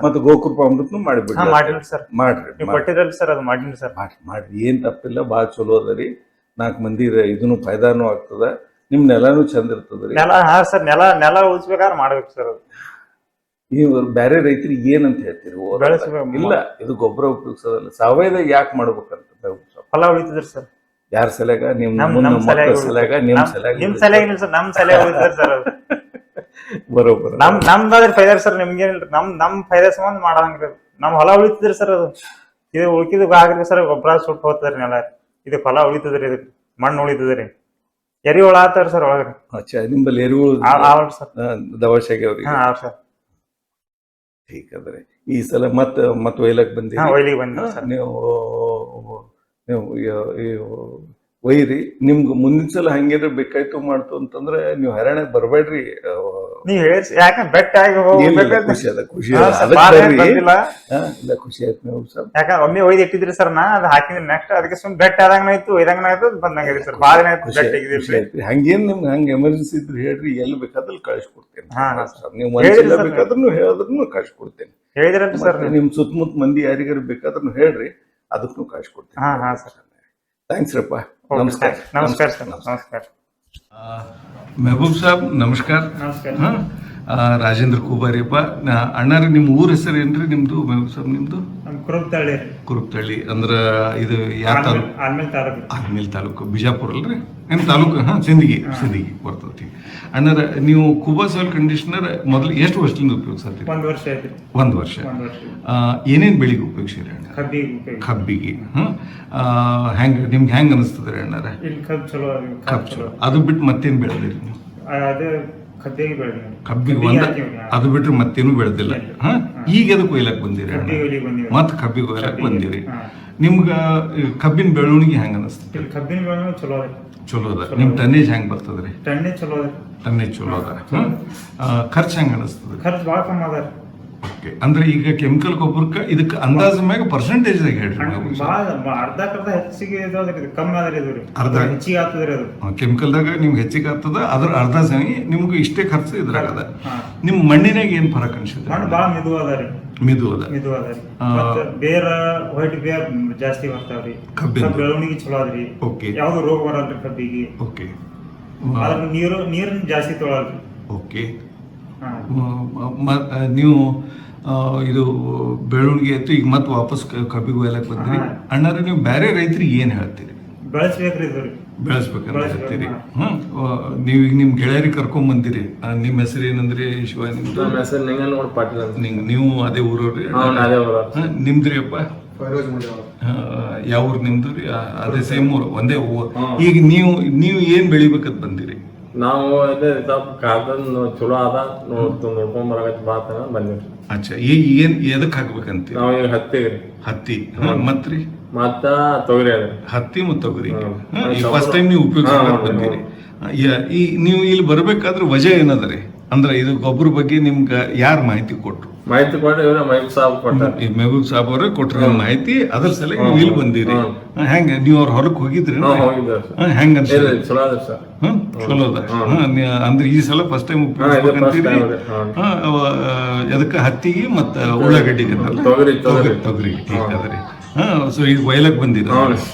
S2: ಮತ್ತೆ ಗೋಕೃಪ ಅಮೃತನು ಮಾಡಿಬಿಟ್ಟು
S3: ಮಾಡಿರಿ ಸರ್.
S2: ಮಾಡ್ರಿ,
S3: ಕೊಟ್ಟಿದ್ರಲ್ಲ ಸರ್, ಅದು ಮಾಡಿರಿ ಸರ್.
S2: ಮಾಡ್ರಿ, ಏನ್ ತಪ್ಪಿಲ್ಲ. ಬಾಳ ಚಲೋ ಅದರಿ. 4 ಮಂದಿ ಇದನ್ನು ಫೈದಾನು ಆಗ್ತದ. ನಿಮ್ ನೆಲಾನು ಚಂದ ಇರ್ತದ್ರಿ.
S3: ನೆಲ ಸರ್, ನೆಲ ಉಳಿಸ್ಬೇಕಾದ್ರೆ ಮಾಡ್ಬೇಕು ಸರ್. ಅದು
S2: ನೀವು ಬೇರೆ ರೈತರಿಗೆ ಏನಂತ ಹೇಳ್ತೀರಿ?
S3: ಬೆಳೆಸ್ಬೇಕು.
S2: ಇಲ್ಲ, ಇದು ಗೊಬ್ಬರ ಉಪಯೋಗಿಸೋದಲ್ಲ, ಸಾವಯವ ಯಾಕೆ ಮಾಡ್ಬೇಕಂತ
S3: ಫಲ ಉಳಿತದ್ರಿ ಸರ್.
S2: ಯಾರ ಸಲಗ? ನಿಮ್
S3: ನಮ್
S2: ಮುಂದೆ
S3: ಸಲಗ
S2: ಮಕ್ಕಳ ಸಲಗ, ನಿಮ್ ಸಲಗ?
S3: ನಿಮ್ ಸಲಗ ಸರ್, ನಮ್ ಸಲಗ ಉಳಿತದ್ರಿ ಸರ್ ಅದು.
S2: ಬರೋಬ್ಬರ.
S3: ನಮ್ದಾದ್ರೆ ಫೈದಾ ಸರ್, ನಿಮ್ಗೇನಿಲ್ರಿ. ನಮ್ ಫೈದಾ ಸಂಬಂಧ ಮಾಡಂಗ್ರಿ. ನಮ್ ಹೊಲ ಉಳಿತದ್ರಿ ಸರ್ ಅದು. ಇದು ಉಳ್ಕಿದ್ ಆಗ್ರಿ ಸರ್, ಗೊಬ್ಬರ ಸುಟ್ಟು ಹೋಗ್ತದ್ರಿ ನೆಲ. ಇದು ಫಲ ಉಳಿತದ್ರಿ, ಇದಕ್ಕೆ ಮಣ್ಣು ಉಳಿತದ್ರಿ, ಎರಿ ಹುಳ ಆತಾರ ಸರ್ ಒಳಗ್ರಿ.
S2: ಅಚ್ಚಾ, ನಿಮ್ಮಲ್ಲಿ ಎರಿಹುಳು
S3: ಸರ್
S2: ದವಶಾಗಿ ಅವ್ರಿಗೆ?
S3: ಹಾ ಸರ್.
S2: ಠೀಕ್ ಅದ್ರಿ. ಈ ಸಲ ಮತ್ ಒಯ್ಲಕ್ ಬಂದಿ?
S3: ಒಯ್ಲಿಗೆ ಬಂದಿವಿ ಸರ್.
S2: ನೀವು ಒಯ್ರಿ. ನಿಮ್ಗೆ ಮುಂದಿನ ಸಲ ಹಂಗೇನ್ರ ಬೇಕಾಯ್ತು ಮಾಡ್ತು ಅಂತಂದ್ರೆ ನೀವು ಹೈರಾಣ ಬರ್ಬೇಡ್ರಿ.
S3: ನೀವ್ ಹೇಳಿ ಯಾಕಂದ್ರೆ ಬೆಟ್ಟ ಆಗಿ
S2: ಖುಷಿ ಅದ, ಖುಷಿ
S3: ಹಾ,
S2: ಅದ.
S3: ಸರ್,
S2: ಅದಕ್ಕೆ
S3: ಬಾಳ
S2: ಬರ್ರಿ.
S3: ಬಂದಿಲ್ಲ.
S2: ಇಲ್ಲ, ಖುಷಿ ಆಯ್ತು ನೀವು ಸ್ವಲ್ಪ.
S3: ಯಾಕಂದ್ರೆ ಒಮ್ಮೆ ಒಯ್ದು ಇಟ್ಟಿದ್ರಿ ಸರ್, ನಾ ಅದು ಹಾಕಿದ್ರಿ ನೆಕ್ಸ್ಟ್ ಅದಕ್ಕೆ ಸುಮ್ ಬೆಟ್ಟ ಆದಂಗ ಆಯ್ತು, ಒಯ್ದಂಗ ಆಯ್ತು, ಬಂದಂಗ ಸರ್. ಬಾಳ ದಿನ ಆಯ್ತು
S2: ಖುಷಿ
S3: ಬೆಟ್ಟ
S2: ಆಯ್ತು, ಖುಷಿ
S3: ಆಗಿದ್ರಿ.
S2: ಆಯ್ತು. ಹಂಗೇನ್ ನಿಮ್ಗೆ ಹಂಗ ಎಮರ್ಜೆನ್ಸಿ ಇದ್ರೆ ಹೇಳ್ರಿ, ಎಲ್ಲಿ ಬೇಕಾದ್ರೂ ಕಳಿಸ್ಕೊಡ್ತೇನೆ.
S3: ಹಾ,
S2: ನೀವು
S3: ಹೇಳಿದ್ರಿ
S2: ಮನ್ಸಿಲ್ಲ
S3: ಸರ್.
S2: ಬೇಕಾದ್ರೂ ಹೇಳಿದ್ರು ಕಳಿಸ್ಕೊಡ್ತೇನೆ.
S3: ಹೇಳಿದ್ರಂತ ಸರ್.
S2: ಮತ್ತೆ ನಿಮ್ ಸುತ್ತಮುತ್ತ ಮಂದಿ ಯಾರಿಗಾರು ಬೇಕಾದ್ರೂ ಹೇಳ್ರಿ, ಅದಕ್ಕೂ ಕಳಿಸ್ಕೊಡ್ತೇನೆ.
S3: ಹಾ ಸರ್.
S2: ಥ್ಯಾಂಕ್ಸ್ ರಪ್ಪ.
S3: ಓಕೆ,
S2: ನಮಸ್ಕಾರ.
S3: ನಮಸ್ಕಾರ ಸರ್. ನಮಸ್ಕಾರ.
S2: ಮೆಹಬೂಬ್ ಸಾಬ್ ನಮಸ್ಕಾರ.
S3: ನಮಸ್ಕಾರ.
S2: ರಾಜೇಂದ್ರ ಕುಬಾರಿಯಪ್ಪ. ಅಣ್ಣಾರಿ, ನಿಮ್ಮ ಊರ ಹೆಸರು ಏನ್ರಿ ನಿಮ್ದು ಮೆಹಬೂಬ್ ಸಾಬ್? ನಿಮ್ದು
S3: ನಮ್ ಕುರುಬ್ತಳ್ಳಿ.
S2: ಕುರುಪ್ತಳ್ಳಿ ಅಂದ್ರ ಇದು ಯಾವ ತಾಲೂಕು?
S3: ಆಲ್ಮೇಲ್ ತಾಲೂಕು.
S2: ಆಲ್ಮೇಲ್ ತಾಲೂಕು, ಬಿಜಾಪುರ ಅಲ್ರಿ? ಏನ್ ತಾಲೂಕು? ಸಿಂದಗಿ ಬರ್ತೈತಿ. ಅಣ್ಣಾರ, ನೀವು ಕುಬಾ ಸಾಯಿಲ್ ಕಂಡೀಷನರ್ ಮೊದಲು ಎಷ್ಟು ವರ್ಷದಿಂದ ಉಪಯೋಗಿಸ್ತೀರಿ?
S3: 1 ವರ್ಷ ಆಯ್ತು.
S2: 1 ವರ್ಷ. ಏನೇನ್ ಬೆಳಿಗ್ಗೆ ಉಪಯೋಗಿಸಿರಿ ಅಣ್ಣ? ಕಬ್ಬಿಗೆ. ನಿಮ್ಗೆ ಹೆಂಗ್ ಅನಿಸ್ತದ್ರಿ ಅಣ್ಣಾರ? ಕಬ್ಬು ಚಲೋ. ಅದು ಬಿಟ್ಟು ಮತ್ತೇನ್ ಬೆಳೆದಿರಿ ನೀವು? ಕಬ್ಬಿಗೆ ಅದು ಬಿಟ್ರೆ ಮತ್ತೇನು ಬೆಳೆದಿಲ್ಲ. ಈಗ ಅದಕ್ಕೆ ಒಯ್ಲಕ್ ಬಂದಿರಿ? ಮತ್ ಕಬ್ಬಿಗೆ ಒಯ್ಲಕ್ ಬಂದಿರಿ. ನಿಮ್ಗ ಕಬ್ಬಿನ ಬೆಳವಣಿಗೆ ಹೆಂಗ ಅನಿಸ್ತದೆ?
S3: ಕಬ್ಬಿನ ಬೆಳವಣಿಗೆ ಚಲೋ ಅದ.
S2: ನಿಮ್ ಟನ್ನೇಜ್ ಹೆಂಗ್ ಬರ್ತದ್ರಿ?
S3: ಟನ್ನೇಜ್ ಚಲೋ ಅದ.
S2: ಖರ್ಚು ಹೆಂಗ ಅನಿಸ್ತದೆ?
S3: ಖರ್ಚು ಭಾಳ ಕಮ್ಮಿ ಅದ.
S2: ಓಕೆ. ಅಂದ್ರೆ ಈಗ ಕೆಮಿಕಲ್ ಗೊಬ್ಬರಕ್ಕೆ ಇದಕ್ಕೆ ಅಂದಾಜು ಮ್ಯಾಗ ಪರ್ಸೆಂಟೇಜ್ ಹೇಳ್ರಿ.
S3: ಅರ್ಧಕ್ಕರ್ಧ ಹೆಚ್ಚಿಗೆ ಕಮ್ಮಿ ಆದ್ರಿ, ಇದು
S2: ಅರ್ಧ
S3: ಹೆಚ್ಚಿಗೆ ಆಗ್ತದ್ರಿ. ಅದು
S2: ಕೆಮಿಕಲ್ದಾಗ ನಿಮ್ಗೆ ಹೆಚ್ಚಿಗೆ ಆಗ್ತದ, ಅದ್ರ ಅರ್ಧ ಸರಿ ನಿಮ್ಗೆ ಇಷ್ಟೇ ಖರ್ಚು ಇದ್ರಾಗದ. ನಿಮ್ ಮಣ್ಣಿನಾಗ ಏನ್ ಫರಕ್ ಅನ್ಸಿದೆ?
S3: ಮಣ್ಣು ಭಾಳ ಮಿದು ಅದ ರೀ.
S2: ಮಿದು ಅದ.
S3: ಬೇರ ವೈಟ್ ಬೇರ್ ಜಾಸ್ತಿ ಬರ್ತಾವ್ರಿ. ಕಬ್ಬಿನ ಬೆಳವಣಿಗೆ ಚಲೋ ಅದ್ರಿ.
S2: ಓಕೆ.
S3: ಯಾವ್ದು ರೋಗ ಬರಲ್ರಿ ಕಬ್ಬಿಗೆ.
S2: ಓಕೆ.
S3: ನೀರನ್ನ ಜಾಸ್ತಿ ತೊಗೊಳಲ್ರಿ.
S2: ಓಕೆ. ನೀವು ಇದು ಬೆಳವಣಿಗೆ ಆಯ್ತು, ಈಗ ಮತ್ತೆ ವಾಪಸ್ ಕಬ್ಬಿಗೆ ಒಯ್ಲಕ್ ಬಂದ್ರಿ. ಅಣ್ಣಾರ, ನೀವು ಬೇರೆ ರೈತರಿಗೆ ಏನ್ ಹೇಳ್ತೀರಿ?
S3: ಬೆಳೆಸ್ಬೇಕ್ರಿ,
S2: ಬೆಳೆಸ್ಬೇಕಂತ ಹೇಳ್ತೀರಿ. ನೀವು ಈಗ ನಿಮ್ ಗೆಳೆಯರಿಗೆ ಕರ್ಕೊಂಡ್ ಬಂದಿರಿ. ನಿಮ್ ಹೆಸರು ಏನಂದ್ರಿ? ಶಿವ. ನಿಮ್ದು?
S5: ನಮ್ಮ ಹೆಸರು ನಿಂಗನಗೌಡ ಪಾಟೀಲ್ ಅಂತ.
S2: ನೀವು ಅದೇ ಊರವ್ರಿ?
S5: ಅದೇ ಊರ.
S2: ನಿಮ್ದ್ರಿ ಅಪ್ಪ? ಯಾವ ಊರು ನಿಮ್ದು ರೀ? ಅದೇ ಸೇಮ್ ಊರು, ಒಂದೇ ಊರು. ಈಗ ನೀವು ಏನ್ ಬೆಳಿಬೇಕಂತ ಬಂದಿರಿ?
S5: ನಾವು ಕಾದನ್ ಚಲೋ ಅದ ನೋಡ್ಕೊಂಡ್ ಬರಕತ್ ಬಾತ ಬಂದಿವ್ರಿ.
S2: ಅಚ್ಚಾ, ಏನ್ ಎದಕ್ ಹಾಕ್ಬೇಕಂತ?
S5: ನಾವ್ ಈಗ ಹತ್ತಿಗ್ರಿ.
S2: ಹತ್ತಿ ಮತ್ರಿ?
S5: ಮತ್ತ ತೊಗರಿ ಅದ.
S2: ಹತ್ತಿ ಮತ್ತು ತೊಗರಿ. ಫಸ್ಟ್ ಟೈಮ್ ನೀವು ಉಪಯೋಗಿಸ್ಬೇಕು ಬಂದಿರಿ. ನೀವು ಇಲ್ಲಿ ಬರ್ಬೇಕಾದ್ರೆ ವಜೆ ಏನದ್ರಿ? ಅಂದ್ರೆ ಇದು ಗೊಬ್ಬರ ಬಗ್ಗೆ ನಿಮ್ಗೆ ಯಾರು ಮಾಹಿತಿ ಕೊಟ್ರು?
S5: ಮಾಹಿತಿ ಕೊಟ್ಟು ಮೆಹಬೂಬ್ ಸಾಬ್ ಕೊಟ್ಟಾರ.
S2: ಮೆಹಬೂಬ್ ಸಾಬ್ ಅವ್ರೆ ಕೊಟ್ರ ಮಾಹಿತಿ. ಅದ್ರ ಸಲ ನೀವು ಇಲ್ಲಿ ಬಂದಿರಿ. ಹೆಂಗ ನೀವು ಅವ್ರ ಹೊಲಕ್ ಹೋಗಿದ್ರಿ? ಹೆಂಗ
S5: ಚಲೋ ಅದ ಸರ್.
S2: ಚಲೋ ಅದ. ಅಂದ್ರೆ ಈ ಸಲ ಫಸ್ಟ್ ಟೈಮ್ ಉಪಯೋಗಿಸ್ಬೇಕಂತೀರಿ? ಅದಕ್ಕೆ ಹತ್ತಿಗೆ ಮತ್ತ ಉಳ್ಳಾಗಡ್ಡಿಗೆ ತೊಗರಿ. ಠೀಕ್ ಅದರಿ. ಸೊ ಈಗ ಒಯ್ಲಕ್ ಬಂದಿರ?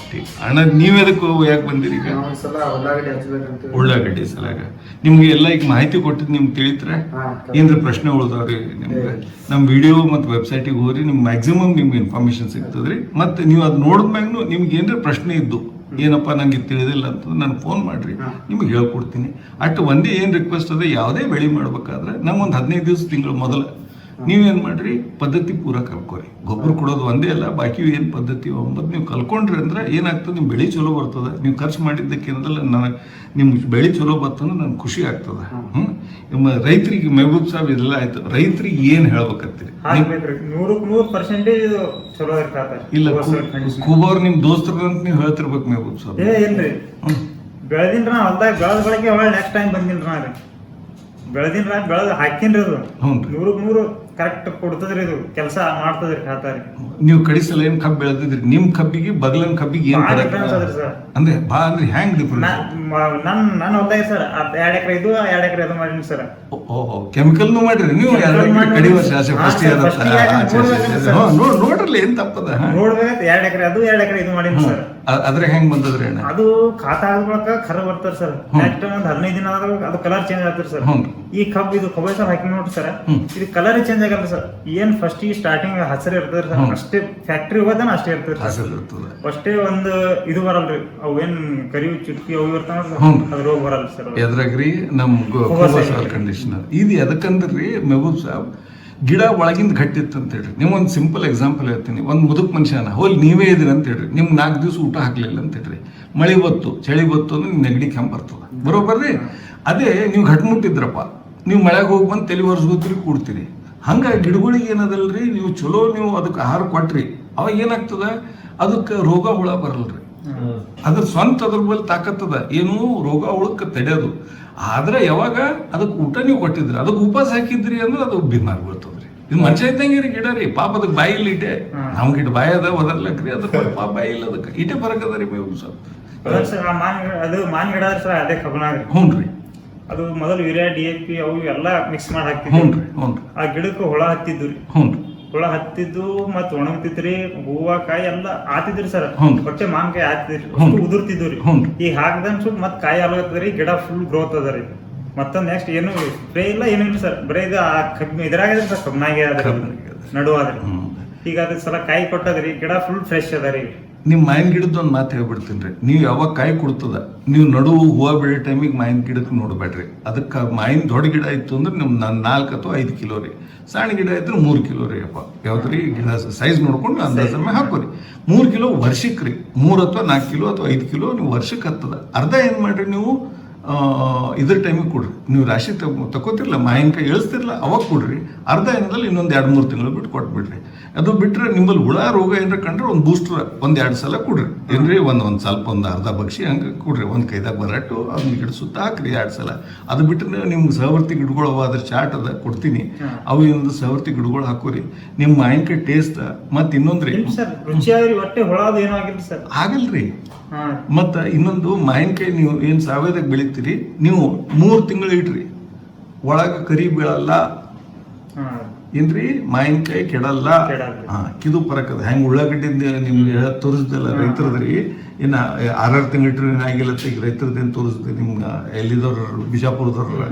S2: ಅಣ್ಣ, ನೀವ್ ಎದಕ್ಕೆ ಯಾಕೆ ಬಂದಿರಿ? ಈಗ ಉಳ್ಳಾಗಡ್ಡಿ ಸಲಾಗ ನಿಮ್ಗೆ ಎಲ್ಲ ಈಗ ಮಾಹಿತಿ ಕೊಟ್ಟಿದ್ ನಿಮ್ಗೆ ತಿಳಿದ್ರೆ ಏನ್ರ ಪ್ರಶ್ನೆ ಉಳಿದವ್ರಿ ನಿಮ್ಗೆ? ನಮ್ ವಿಡಿಯೋ ಮತ್ತು ವೆಬ್ಸೈಟಿಗೆ ಹೋಗ್ರಿ, ನಿಮ್ಗೆ ಮ್ಯಾಕ್ಸಿಮಮ್ ನಿಮ್ಗೆ ಇನ್ಫಾರ್ಮೇಶನ್ ಸಿಗ್ತದ್ರಿ. ಮತ್ತೆ ನೀವು ಅದು ನೋಡಿದ್ಮ್ಯಾಗ ನಿಮ್ಗೆ ಏನ್ರ ಪ್ರಶ್ನೆ ಇದ್ದು, ಏನಪ್ಪ ನಂಗೆ ತಿಳಿದಿಲ್ಲ ಅಂತ ನಾನು ಫೋನ್ ಮಾಡ್ರಿ, ನಿಮ್ಗೆ ಹೇಳ್ಕೊಡ್ತೀನಿ. ಅಟ್ ಒಂದೇ ಏನ್ ರಿಕ್ವೆಸ್ಟ್ ಅದ, ಯಾವುದೇ ಬೆಳೆ ಮಾಡ್ಬೇಕಾದ್ರೆ ನಮ್ಗೊಂದು 15 ದಿವಸ ತಿಂಗಳು ಮೊದಲು ನೀವೇನ್ ಮಾಡ್ರಿ, ಪದ್ಧತಿ ಪೂರ ಕಲ್ಕೋರಿ. ಗೊಬ್ಬರ ಕೊಡೋದು ಒಂದೇ ಅಲ್ಲ, ಬಾಕಿ ಏನ್ ಪದ್ಧತಿ ಅಂಬದ್ ನೀವು ಕಲ್ಕೊಂಡ್ರಿ ಅಂದ್ರೆ ಏನಾಗ್ತದೆ, ನಿಮ್ ಬೆಳೆ ಚಲೋ ಬರ್ತದ. ನೀವು ಖರ್ಚು ಮಾಡಿದ್ದಕ್ಕೇನದಲ್ಲ, ನನಗೆ ನಿಮ್ ಬೆಳೆ ಚಲೋ ಬರ್ತಂದ್ರೆ ನನ್ಗೆ ಖುಷಿ ಆಗ್ತದ. ನಿಮ್ಮ ರೈತರಿಗೆ ಮೆಹಬೂಬ್ ಸಾಬ್ ಇದೆಲ್ಲ ಆಯ್ತು, ರೈತರಿಗೆ ಏನ್ ಹೇಳ್ಬೇಕಂತೀರಿ?
S3: 100% ಚಲೋ ಇರ್ತಾರ.
S2: ಇಲ್ಲ, ಕೂಬವ್ರು ನಿಮ್ ದೋಸ್ತರು ಅಂತ ನೀವು ಹೇಳ್ತಿರ್ಬೇಕು ಮೆಹಬೂಬ್ ಸಾಬ್.
S3: ಏನ್ರಿ ಬೆಳೆದಿನ್ರ ಹೊಲ್ದಾಗ ಬೆಳೆದ ಬಳಕೆ ನೆಕ್ಸ್ಟ್ ಟೈಮ್ ಬಂದಿಲ್ರ. ಬೆಳೆದ ಹಾಕಿನ್ರಿ, ಅದು 100% ಕರೆಕ್ಟ್ ಕೊಡ್ತದ್ರಿ. ಇದು ಕೆಲಸ ಮಾಡ್ತದ್ರಿ. ಖಾತಾರಿ
S2: ನೀವು ಕಡಿಸಲ ಏನ್ ಕಬ್ಬು ಬೆಳೆದಿದ್ರಿ? ನಿಮ್ ಕಬ್ಬಿಗೆ ಬಗ್ಲನ್ ಕಬ್ಬಿಗೆ ಏನ್ ಅಂದ್ರೆ ಅಂದ್ರೆ ಹ್ಯಾಂಗ್ ಡಿಫ್ರೆನ್ಸ್?
S3: ನನ್ನ ಹೊಲ್ದಾಗ ಸರ್ 2 ಎಕರೆ ಇದು 2 ಎಕರೆ ಅದು ಮಾಡಿನಿ ಸರ್.
S2: ಓಹೋ, ಕೆಮಿಕಲ್ನು ಮಾಡ್ರಿ ನೀವು? ಕಡಿ ವರ್ಷ ಫಸ್ಟ್ ಇಯರ್ ನೋಡ್ರಲ್ಲ, ಏನ್ ತಪ್ಪದ?
S3: ನೋಡ್ಬೇಕು, 2 ಎಕರೆ ಅದು 2 ಎಕರೆ ಇದು ಮಾಡಿನಿ ಸರ್.
S2: ಅದ್ರ ಹೆಂಗ್ ಬಂದದ್ರಿ ಅಣ್ಣ?
S3: ಅದು ಖಾತಾ ಆದ ಬಳಿಕ ಖರ ಬರ್ತಾರ ಸರ್. ನೆಕ್ಸ್ಟ್ ಒಂದ್ 15 ದಿನ ಆದಾಗ ಅದು ಕಲರ್ ಚೇಂಜ್ ಆಗ್ತದೆ ಸರ್. ಈ ಕಬ್ಬು ಇದು ಕಬ್ಬು ಸರ್ ಹಾಕಿ ನೋಡ್ರಿ ಸರ್, ಇದು ಕಲರ್ ಚೇಂಜ್ ಆಗಲ್ಲ ಸರ್. ಏನ್ ಫಸ್ಟ್ ಸ್ಟಾರ್ಟಿಂಗ್ ಹಸಿರು ಇರ್ತದೆ ಸರ್, ಅಷ್ಟೇ ಫ್ಯಾಕ್ಟ್ರಿ ಹೋಗೋದನ ಅಷ್ಟೇ ಇರ್ತದೆ ಅಷ್ಟೇ. ಒಂದು ಇದು ಬರಲ್ರಿ, ಅವು ಏನ್ ಕರಿವು ಚುಟ್ಕಿ ಅವು ಇರ್ತಾವ ನೋಡ್ರಿ, ಅದು ರೋಗ ಬರಲ್ಲ ಸರ್.
S2: ಎದ್ರಾಗ್ರಿ ನಮ್ ಕಂಡೀಷನರ್ ಇದು ಎದಕ್ಕಂದ್ರಿ ಮೆಹಬೂಬ್ ಸಾಬ್, ಗಿಡ ಒಳಗಿಂದ ಗಟ್ಟಿತ್ತು ಅಂತ ಹೇಳ್ರಿ. ನೀವು ಒಂದು ಸಿಂಪಲ್ ಎಕ್ಸಾಂಪಲ್ ಹೇಳ್ತೀನಿ. ಒಂದು ಮುದುಕ್ ಮನುಷ್ಯನ ಹೋಲ್ ನೀವೇ ಇದ್ರಿ ಅಂತ ಹೇಳ್ರಿ, ನಿಮ್ಗೆ 4 ದಿವಸ ಊಟ ಹಾಕ್ಲಿಲ್ಲ ಅಂತ ಹೇಳ್ರಿ, ಮಳೆ ಬತ್ತು ಚಳಿ ಬತ್ತು ಅಂದ್ರೆ ನೆಗಡಿ ಕೆಮ್ಮು ಬರ್ತದ, ಬರೋಬರ್ರಿ. ಅದೇ ನೀವು ಗಟ್ಮುಟ್ಟಿದ್ರಪ್ಪ, ನೀವು ಮಳೆಗೆ ಹೋಗಿ ಬಂದು ತಲೆ ಒರೆಸ್ಕೋತೀರಿ ಕೂಡ್ತೀರಿ. ಹಂಗಾಗಿ ಗಿಡಗಳಿಗೆ ಏನದಲ್ರಿ, ನೀವು ಚಲೋ ನೀವು ಅದಕ್ಕೆ ಆಹಾರ ಕೊಟ್ರಿ, ಅವಾಗ ಏನಾಗ್ತದ, ಅದಕ್ಕೆ ರೋಗ ಹುಳ ಬರಲ್ರಿ. ಅದ್ರ ಸ್ವಂತ ಅದ್ರ ಬಲ್ಲಿ ತಾಕತ್ತದ ಏನು ರೋಗ ಹುಳಕ್ಕೆ ತಡೆಯೋದು. ಆದ್ರೆ ಯಾವಾಗ ಅದಕ್ಕೆ ಊಟ ನೀವು ಕೊಟ್ಟಿದ್ರಿ, ಅದಕ್ಕೆ ಉಪವಾಸ ಹಾಕಿದ್ರಿ ಅಂದ್ರೆ ಅದು ಬಿಮಾರ್ ಬರ್ತದ್ರಿ. ಇದು ಮನುಷ್ಯ ಇದ್ದಂಗೆ ರೀ ಗಿಡ ರೀ, ಪಾಪ ಅದಕ್ಕೆ ಬಾಯಿ ಇಲ್ಲ ಇಟ್ಟೆ, ನಮ್ಗೆ ಗಿಡ ಬಾಯಿ ಅದ ಒದರ್ಲಕ್ರಿ, ಅದ್ರ ಪಾಪ ಬಾಯಿ ಇಲ್ಲ, ಅದಕ್ಕೆ ಇಟೆ ಬರಕ್ ಅದ ರೀ ಮೇವು ಸ್ವಲ್ಪ.
S3: ಅದು ಮಾನ್ ಗಿಡ ಸರ್, ಅದೇ ಕಬ್ಬನಾಗ್ರಿ.
S2: ಹ್ಞೂನ್ರಿ,
S3: ಅದು ಮೊದಲು ಯೂರಿಯಾ DAP ಅವು ಎಲ್ಲ ಮಿಕ್ಸ್ ಮಾಡಿ ಹಾಕ್ತಿದ್ವಿ.
S2: ಹ್ಞೂನ್ರಿ ಹ್ಞೂನ್ರಿ.
S3: ಆ ಗಿಡಕ್ಕೆ ಹುಳ ಹತ್ತಿದ್ದು ರೀ,
S2: ಹ್ಞೂನ್ರಿ,
S3: ಹುಳ ಹತ್ತಿದ್ದು ಮತ್ ಒಣಗ್ತಿತ್ರಿ, ಹೂವ ಕಾಯಿ ಎಲ್ಲ ಆತಿದ್ರಿ ಸರ್. ಹೊಟ್ಟೆ ಮಾನ್ಕಾಯಿ ಆತಿದ್ರಿ, ಉದುರ್ತಿದ್ವಿ ರೀ. ಈಗ ಹಾಕ್ದಂಗ್ ಸ್ವಲ್ಪ ಮತ್ ಕಾಯಿ ಆಲತ್ತದ್ರಿ, ಗಿಡ ಫುಲ್ ಗ್ರೋತ್ ಅದ ರೀ. ಮತ್ತೊಂದ್ ನೆಕ್ಸ್ಟ್ ಏನು ಸ್ಪ್ರೇ ಇಲ್ಲ ಏನೂ ಇಲ್ಲ ಸರ್, ಬರೀ ಇದು ಇದ್ರಾಗ ಸರ್ ಕಬ್ನಾಗೆ ಅದ್ರಿ, ನಡುವಾದ್ರಿ. ಈಗ ಅದ್ರ ಸಲ ಕಾಯಿ ಕೊಟ್ಟದ್ರಿ, ಗಿಡ ಫುಲ್ ಫ್ರೆಶ್ ಅದ ರೀ.
S2: ನಿಮ್ಮ ಮಾವಿನ ಗಿಡದ ಒಂದು ಮಾತು ಹೇಳ್ಬಿಡ್ತೀನಿ ರೀ, ನೀವು ಯಾವಾಗ ಕಾಯಿ ಕೊಡ್ತದ, ನೀವು ನಡು ಹೂವು ಬೆಳೆ ಟೈಮಿಗೆ ಮಾವಿನ ಗಿಡಕ್ಕೆ ನೋಡ್ಬೇಡ್ರಿ. ಅದಕ್ಕೆ ಮಾವಿನ ದೊಡ್ಡ ಗಿಡ ಇತ್ತು ಅಂದ್ರೆ ನಿಮ್ 4 ಅಥವಾ 5 ಕಿಲೋ ರೀ, ಸಣ್ಣ ಗಿಡ ಇದ್ರೆ 3 ಕಿಲೋ ರೀ. ಅಪ್ಪ ಯಾವ್ದ್ರಿ ಗಿಡ ಸೈಜ್ ನೋಡ್ಕೊಂಡು ಅಂದಾಜ ಹಾಕೋರಿ. 3 ಕಿಲೋ ವರ್ಷಕ್ಕೆ ರೀ, 3 ಅಥವಾ 4 ಕಿಲೋ ಅಥವಾ 5 ಕಿಲೋ ನೀವು ವರ್ಷಕ್ಕೆ ಹತ್ತದ. ಅರ್ಧ ಏನು ಮಾಡ್ರಿ ನೀವು ಇದ್ರ ಟೈಮಿಗೆ ಕೊಡ್ರಿ. ನೀವು ರಾಶಿ ತಗೋತಿರ್ಲ, ಮಾವಿನಕಾಯಿ ಇಳಿಸ್ತಿರ್ಲ, ಅವಾಗ ಕೊಡ್ರಿ. ಅರ್ಧ ಏನದಲ್ಲಿ ಇನ್ನೊಂದು 2-3 ತಿಂಗಳು ಬಿಟ್ಟು ಕೊಟ್ಬಿಡ್ರಿ. ಅದು ಬಿಟ್ರೆ ನಿಮ್ಮಲ್ಲಿ ಹುಳ ರೋಗ ಏನಾರ ಕಂಡ್ರೆ ಒಂದು ಬೂಸ್ಟರ್ 1-2 ಸಲ ಕೊಡ್ರಿ. ಏನ್ರಿ ಒಂದು ಸ್ವಲ್ಪ ಒಂದು ಅರ್ಧ ಬಕ್ಷಿ ಹಂಗೆ ಕೊಡ್ರಿ, ಒಂದು ಕೈದಾಗ ಬರಟ್ಟು ಅದನ್ನ ಗಿಡ ಸುತ್ತ ಹಾಕ್ರಿ 2 ಸಲ. ಅದು ಬಿಟ್ಟರೆ ನಿಮ್ಗೆ ಸಹವರ್ತಿ ಗಿಡಗಳು ಅವ, ಅದ್ರ ಚಾಟ್ ಅದ ಕೊಡ್ತೀನಿ, ಅವು ಇನ್ನೊಂದು ಸಹವರ್ತಿ ಗಿಡಗಳು ಹಾಕೋರಿ. ನಿಮ್ಮ ಮಾವಿನಕಾಯಿ ಟೇಸ್ಟ್ ಮತ್ತು ಇನ್ನೊಂದ್ರಿ
S3: ಹೊಟ್ಟೆ ಹುಳ ಏನೂ ಆಗಿಲ್ಲ ಸರ್,
S2: ಆಗಲ್ರಿ. ಮತ್ತ ಇನ್ನೊಂದು ಮಾವಿನಕಾಯಿ ನೀವು ಏನ್ ಸಾವಯವದಾಗ ಬೆಳಿತೀರಿ, ನೀವು 3 ತಿಂಗಳು ಇಡ್ರಿ, ಒಳಗ ಕರಿ ಬೀಳಲ್ಲ ಏನ್ರಿ, ಮಾವಿನಕಾಯಿ ಕೆಡಲ್ಲ. ಕಿದು ಪರಕದ ಹೆಂಗ್ ಉಳ್ಳಾಗಡ್ಡಿಂದ ನಿಮ್ಗೆ ತೋರಿಸ್ದಲ್ಲ ರೈತರದ್ರಿ, ಇನ್ನ 6 ತಿಂಗಳು ಇಟ್ರಿ ಆಗಿಲ್ಲ. ಈಗ ರೈತರದೇನು ತೋರಿಸ್ದೆ ನಿಮ್ಗೆ, ಎಲ್ಲಿದವ್ರು ಬಿಜಾಪುರದವ್ರ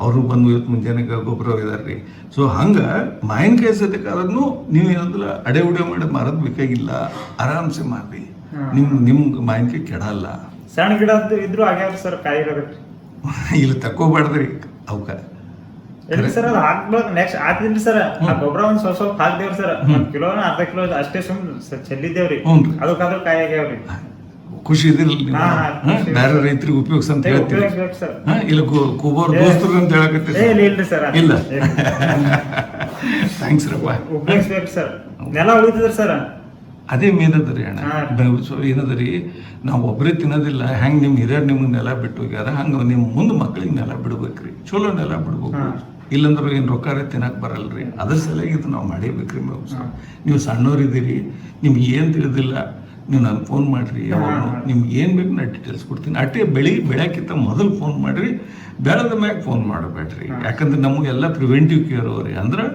S2: ಅವರು ಬಂದು ಇವತ್ತು ಮುಂಜಾನೆ ಗೊಬ್ಬರ ಇದಾರ್ರಿ. ಸೊ ಹಂಗ ಮಾವಿನಕಾಯಿ ಸದ್ಯಕ್ಕಾದ್ರೂ ನೀವು ಏನಂದ್ರೆ ಅಡೆ ಉಡೆ ಮಾಡಿ ಮಾರದ್ ಬೇಕಾಗಿಲ್ಲ, ಆರಾಮ್ಸೆ ಮಾರಿ, ನಿಮ್ಗೆ ಮಾವಿನಕಾಯಿ ಕೆಡಲ್ಲ.
S3: ಸಣ್ಣ ಗಿಡ ಇದ್ರು ಆಗ್ಯಾವ ಸರ್, ಕಾಯಿ
S2: ಇಲ್ಲಿ ತಕೋಬಾರ್ದ್ರಿ ಅವಕ್ಕ.
S3: ಸರ್ ಅದು ಹಾಕ್ಬೇಕು ನೆಕ್ಸ್ಟ್ ಹಾಕ್ತಿದ್ರಿ ಸರ್, ಗೊಬ್ಬರ ಒಂದ್ ಸ್ವಲ್ಪ ಹಾಕ್ದೇವ್ರಿ ಸರ್, 1 ಕಿಲೋ ಅರ್ಧ ಕಿಲೋ ಅಷ್ಟೇ ಚೆಲ್ಲಿದ್ದೇವ್ರಿ, ಅದಕ್ಕಾದ್ರೂ ಕಾಯಿ ಆಗ್ಯಾವ್ರಿ.
S2: ಖುಷಿ ಇದಿರಲಿ, ಬೇರೆ ರೈತರಿಗೆ ಉಪಯೋಗಿಸ ಅಂತ ಹೇಳ್ತೀವಿ. ಇಲ್ಲ ಕೂಬೋರ್ ದೋಸ್ತರು ಅಂತ ಹೇಳಕತ್ತೀರಿ
S3: ಸರ್?
S2: ಇಲ್ಲ, ಥ್ಯಾಂಕ್ಸ್ ರಪ್ಪ.
S3: ಉಪಯೋಗಿಸ್ಬೇಕು ಸರ್, ನೆಲ ಉಳಿತದ್ರಿ ಸರ್.
S2: ಅದೇ ಮೇನದ್ರಿ ಅಣ್ಣ. ಏನದ್ರಿ, ನಾವು ಒಬ್ಬರೇ ತಿನ್ನೋದಿಲ್ಲ. ಹೆಂಗೆ ನಿಮ್ಮ ಹಿರಿಯರು ನಿಮ್ಗೆ ನೆಲ ಬಿಟ್ಟು ಹೋಗ್ಯಾರ, ಹಂಗೆ ನಿಮ್ಮ ಮುಂದೆ ಮಕ್ಳಿಗೆ ನೆಲ ಬಿಡ್ಬೇಕ್ರಿ, ಚಲೋ ನೆಲ ಬಿಡ್ಬೇಕು. ಇಲ್ಲಂದ್ರೆ ಏನು ರೊಕ್ಕ ತಿನ್ನಕ್ಕೆ ಬರಲ್ರಿ. ಅದ್ರ ಸಲುವಾಗಿ ಇದು ನಾವು ಮಾಡೇಬೇಕ್ರಿ. ನೀವು ಸಣ್ಣವ್ರಿದ್ದೀರಿ, ನಿಮ್ಗೆ ಏನು ತಿಳಿದಿಲ್ಲ, ನೀವು ನಾನು ಫೋನ್ ಮಾಡಿರಿ, ಯಾವಾಗ ನಿಮ್ಗೆ ಏನು ಬೇಕು ನಾನು ಡೀಟೇಲ್ಸ್ ಕೊಡ್ತೀನಿ. ಅಟ್ಟೆ ಬೆಳೆಯೋಕ್ಕಿಂತ ಮೊದಲು ಫೋನ್ ಮಾಡಿರಿ, ಬೆಳೆದ ಮ್ಯಾಗ ಫೋನ್ ಮಾಡಬೇಡ್ರಿ. ಯಾಕಂದ್ರೆ ನಮಗೆಲ್ಲ ಪ್ರಿವೆಂಟಿವ್ ಕೇರ್ ಅವ್ರಿ, ಅಂದ್ರೆ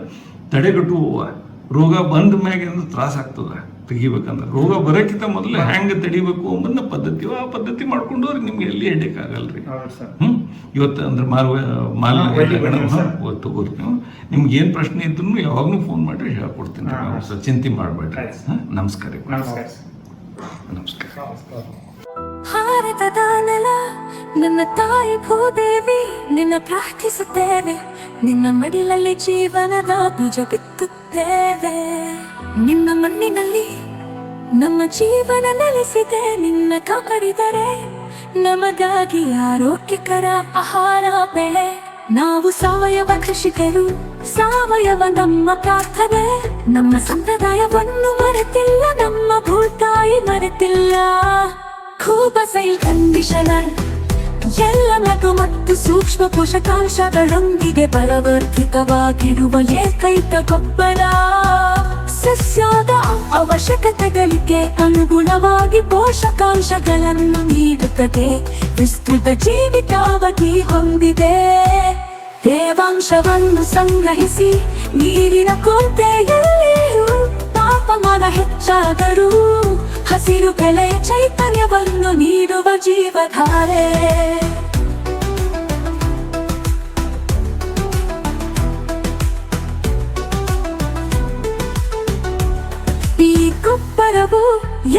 S2: ತಡೆಗಟ್ಟುವ. ರೋಗ ಬಂದ ಮ್ಯಾಗ ಏನಾದ್ರು ತ್ರಾಸ ಆಗ್ತದ ತೆಗಿಬೇಕಂದ್ರೆ, ರೋಗ ಬರೋಕ್ಕಿಂತ ಮೊದಲು ಹೆಂಗೆ ತಡಿಬೇಕು ಅನ್ನೋದನ್ನ ಪದ್ಧತಿ, ಆ ಪದ್ಧತಿ ಮಾಡ್ಕೊಂಡವ್ರಿ ನಿಮ್ಗೆ ಎಲ್ಲಿ ಹೆಡ್ಡೇಕ್ ಆಗಲ್ರಿ. ಇವತ್ತು ಅಂದ್ರೆ ತಗೋರಿ ನೀವು. ನಿಮ್ಗೆ ಏನು ಪ್ರಶ್ನೆ ಇದ್ರು ಯಾವಾಗಲೂ ಫೋನ್ ಮಾಡಿರಿ, ಹೇಳ್ಕೊಡ್ತೀನಿ. ಚಿಂತೆ ಮಾಡಬೇಡ್ರಿ. ನಮಸ್ಕಾರ. ನಮಸ್ಕಾರ.
S8: ಭಾರತದ ನೆಲ ನನ್ನ ತಾಯಿ ಭೂದೇವಿ, ನಿನ್ನ ಪ್ರಾರ್ಥಿಸುತ್ತೇವೆ, ನಿನ್ನ ಮಡಿಲಲ್ಲಿ ಜೀವನದ ಬೀಜ ಬಿತ್ತುತ್ತೇವೆ. ನಿನ್ನ ಮಣ್ಣಿನಲ್ಲಿ ನಮ್ಮ ಜೀವನ ನೆಲೆಸಿದೆ, ನಿನ್ನ ಕಾಪಾಡಿದರೆ ನಮಗಾಗಿ ಆರೋಗ್ಯಕರ ಆಹಾರ ಬೆಳೆ. ನಾವು ಸಾವಯವ ಕೃಷಿಕರು, ಸಾವಯವ ನಮ್ಮ ಪ್ರಾರ್ಥನೆ. ನಮ್ಮ ಸಂಪ್ರದಾಯವನ್ನು ಮರೆತಿಲ್ಲ, ನಮ್ಮ ಭೂತಾಯಿ ಮರೆತಿಲ್ಲ. ಕೂಬಸೈಲ್ ಕಂಡೀಷನರ್ ಎಲ್ಲ ಲಘು ಮತ್ತು ಸೂಕ್ಷ್ಮ ಪೋಷಕಾಂಶಗಳೊಂದಿಗೆ ಬಲವರ್ಧಿತವಾಗಿರುವ ಏಕೈಕ ಗೊಬ್ಬರ. ಸಸ್ಯದ ಅವಶ್ಯಕತೆಗಳಿಗೆ ಅನುಗುಣವಾಗಿ ಪೋಷಕಾಂಶಗಳನ್ನು ನೀಡುತ್ತದೆ, ವಿಸ್ತೃತ ಜೀವಿತಾವಧಿ ಹೊಂದಿದೆ. ತೇವಾಂಶವನ್ನು ಸಂಗ್ರಹಿಸಿ ನೀರಿನ ಕೊರತೆಯಲ್ಲಿಯೂ ತಾಪಮಾನ ಹೆಚ್ಚಾದರೂ ಹಸಿರು ಬೆಳೆಯ ಚೈತನ್ಯವನ್ನು ನೀಡುವ ಜೀವಧಾರೆ. ಈ ಗೊಬ್ಬರವು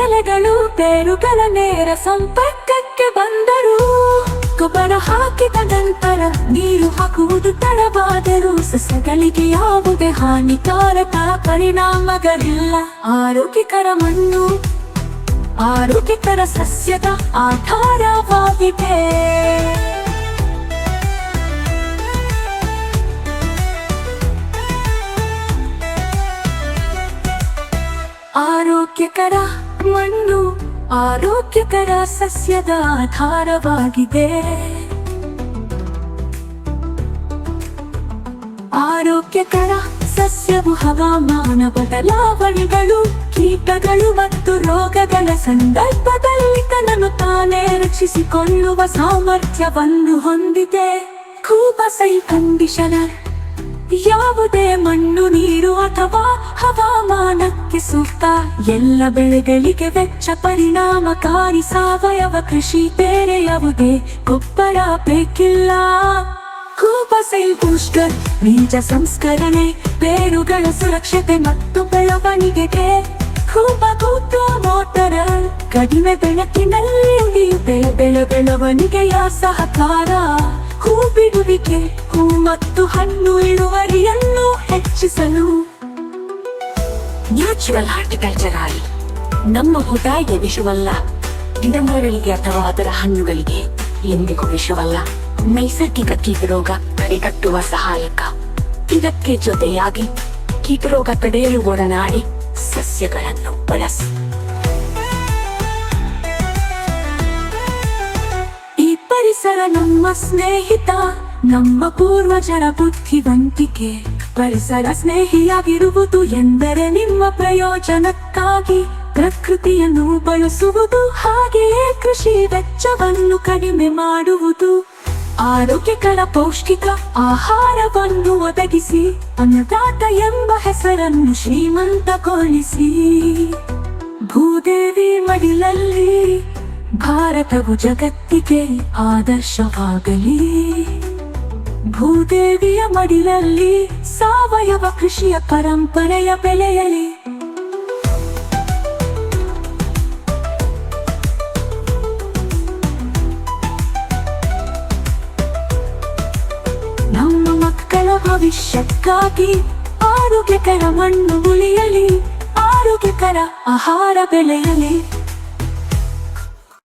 S8: ಎಲೆಗಳು ಬೇರುಗಳ ನೇರ ಸಂಪರ್ಕಕ್ಕೆ ಬಂದರೂ ಗೊಬ್ಬರ ಹಾಕಿದ ನಂತರ ನೀರು ಹಾಕುವುದು ತಡವಾದರೂ ಸಸ್ಯಗಳಿಗೆ ಯಾವುದೇ ಹಾನಿಕಾರಕ ಪರಿಣಾಮಗಳಿಲ್ಲ. ಆರೋಗ್ಯಕರ ಮಣ್ಣು ಆರೋಗ್ಯಕರ ಸಸ್ಯದ ಆಧಾರವಾಗಿದೆ. ಆರೋಗ್ಯಕರ ಮಣ್ಣು ಆರೋಗ್ಯಕರ ಸಸ್ಯದ ಆಧಾರವಾಗಿದೆ. ಆರೋಗ್ಯಕರ ಸಸ್ಯವು ಹವಾಮಾನ ಬದಲಾವಣೆಗಳು, ಕೀಟಗಳು ಮತ್ತು ರೋಗಗಳ ಸಂದರ್ಭದಲ್ಲಿ ತನ್ನನ್ನು ತಾನೇ ರಕ್ಷಿಸಿಕೊಳ್ಳುವ ಸಾಮರ್ಥ್ಯವನ್ನು ಹೊಂದಿದೆ. ಕೂಬಸೈಲ್ ಕಂಡೀಷನರ್ ಯಾವುದೇ ಮಣ್ಣು, ನೀರು ಅಥವಾ ಹವಾಮಾನಕ್ಕೆ ಸೂಕ್ತ. ಎಲ್ಲ ಬೆಳೆಗಳಿಗೆ ವೆಚ್ಚ ಪರಿಣಾಮಕಾರಿ ಸಾವಯವ ಕೃಷಿ. ಬೇರೆ ಯಾವುದೇ ಗೊಬ್ಬರ ಬೇಕಿಲ್ಲ. ಕೂಬಸೈಲ್ ಬೂಸ್ಟರ್ ಬೀಜ ಸಂಸ್ಕರಣೆ, ಬೇರುಗಳ ಸುರಕ್ಷತೆ ಮತ್ತು ಬೆಳವಣಿಗೆಗೆ. ಕೂಬಗೂಟು ಮೋಟರ್ ಕಡಿಮೆ ಬೆಳಕಿನಲ್ಲಿ ಬೆಳವಣಿಗೆಯ ಸಹಕಾರ. ಹೂ ಬಿಡುವಿಕೆ, ಹೂ ಮತ್ತು ಹಣ್ಣು ಇಳುವರಿಯನ್ನು ಹೆಚ್ಚಿಸಲು. ನ್ಯಾಚುರಲ್ ಹಾರ್ಟಿಕಲ್ಚರ್ ನಮ್ಮ ಊಟಕ್ಕೆ ವಿಷವಲ್ಲ, ಗಿಡಮರಗಳಿಗೆ ಅಥವಾ ಅದರ ಹಣ್ಣುಗಳಿಗೆ ಎಂದಿಗೂ ವಿಷವಲ್ಲ. ನೈಸರ್ಗಿಕ ಕೀಟರೋಗ ತಡೆಗಟ್ಟುವ ಸಹಾಯಕ. ಇದಕ್ಕೆ ಜೊತೆಯಾಗಿ ಕೀಟರೋಗ ತಡೆಯಲು ಒಡನಾಡಿ ಸಸ್ಯಗಳನ್ನು ಬಳಸಿ. ಈ ಪರಿಸರ ನಮ್ಮ ಸ್ನೇಹಿತ, ನಮ್ಮ ಪೂರ್ವಜರ ಬುದ್ಧಿವಂತಿಕೆ. ಪರಿಸರ ಸ್ನೇಹಿಯಾಗಿರುವುದು ಎಂದರೆ ನಿಮ್ಮ ಪ್ರಯೋಜನಕ್ಕಾಗಿ ಪ್ರಕೃತಿಯನ್ನು ಬಳಸುವುದು, ಹಾಗೆಯೇ ಕೃಷಿ ವೆಚ್ಚವನ್ನು ಕಡಿಮೆ ಮಾಡುವುದು. ಆರೋಗ್ಯಕರ ಪೌಷ್ಟಿಕ ಆಹಾರವನ್ನು ಒದಗಿಸಿ ಅನ್ನದಾತ ಎಂಬ ಹೆಸರನ್ನು ಶ್ರೀಮಂತಗೊಳಿಸಿ. ಭೂದೇವಿ ಮಡಿಲಲ್ಲಿ ಭಾರತವು ಜಗತ್ತಿಗೆ ಆದರ್ಶವಾಗಲಿ. ಭೂದೇವಿಯ ಮಡಿಲಲ್ಲಿ ಸಾವಯವ ಕೃಷಿಯ ಪರಂಪರೆಯ ಬೆಳೆಯಲಿ. ನಮ್ಮ ಮಕ್ಕಳ ಭವಿಷ್ಯಕ್ಕಾಗಿ ಆರೋಗ್ಯಕರ ಮಣ್ಣು ಉಳಿಯಲಿ, ಆರೋಗ್ಯಕರ ಆಹಾರ ಬೆಳೆಯಲಿ.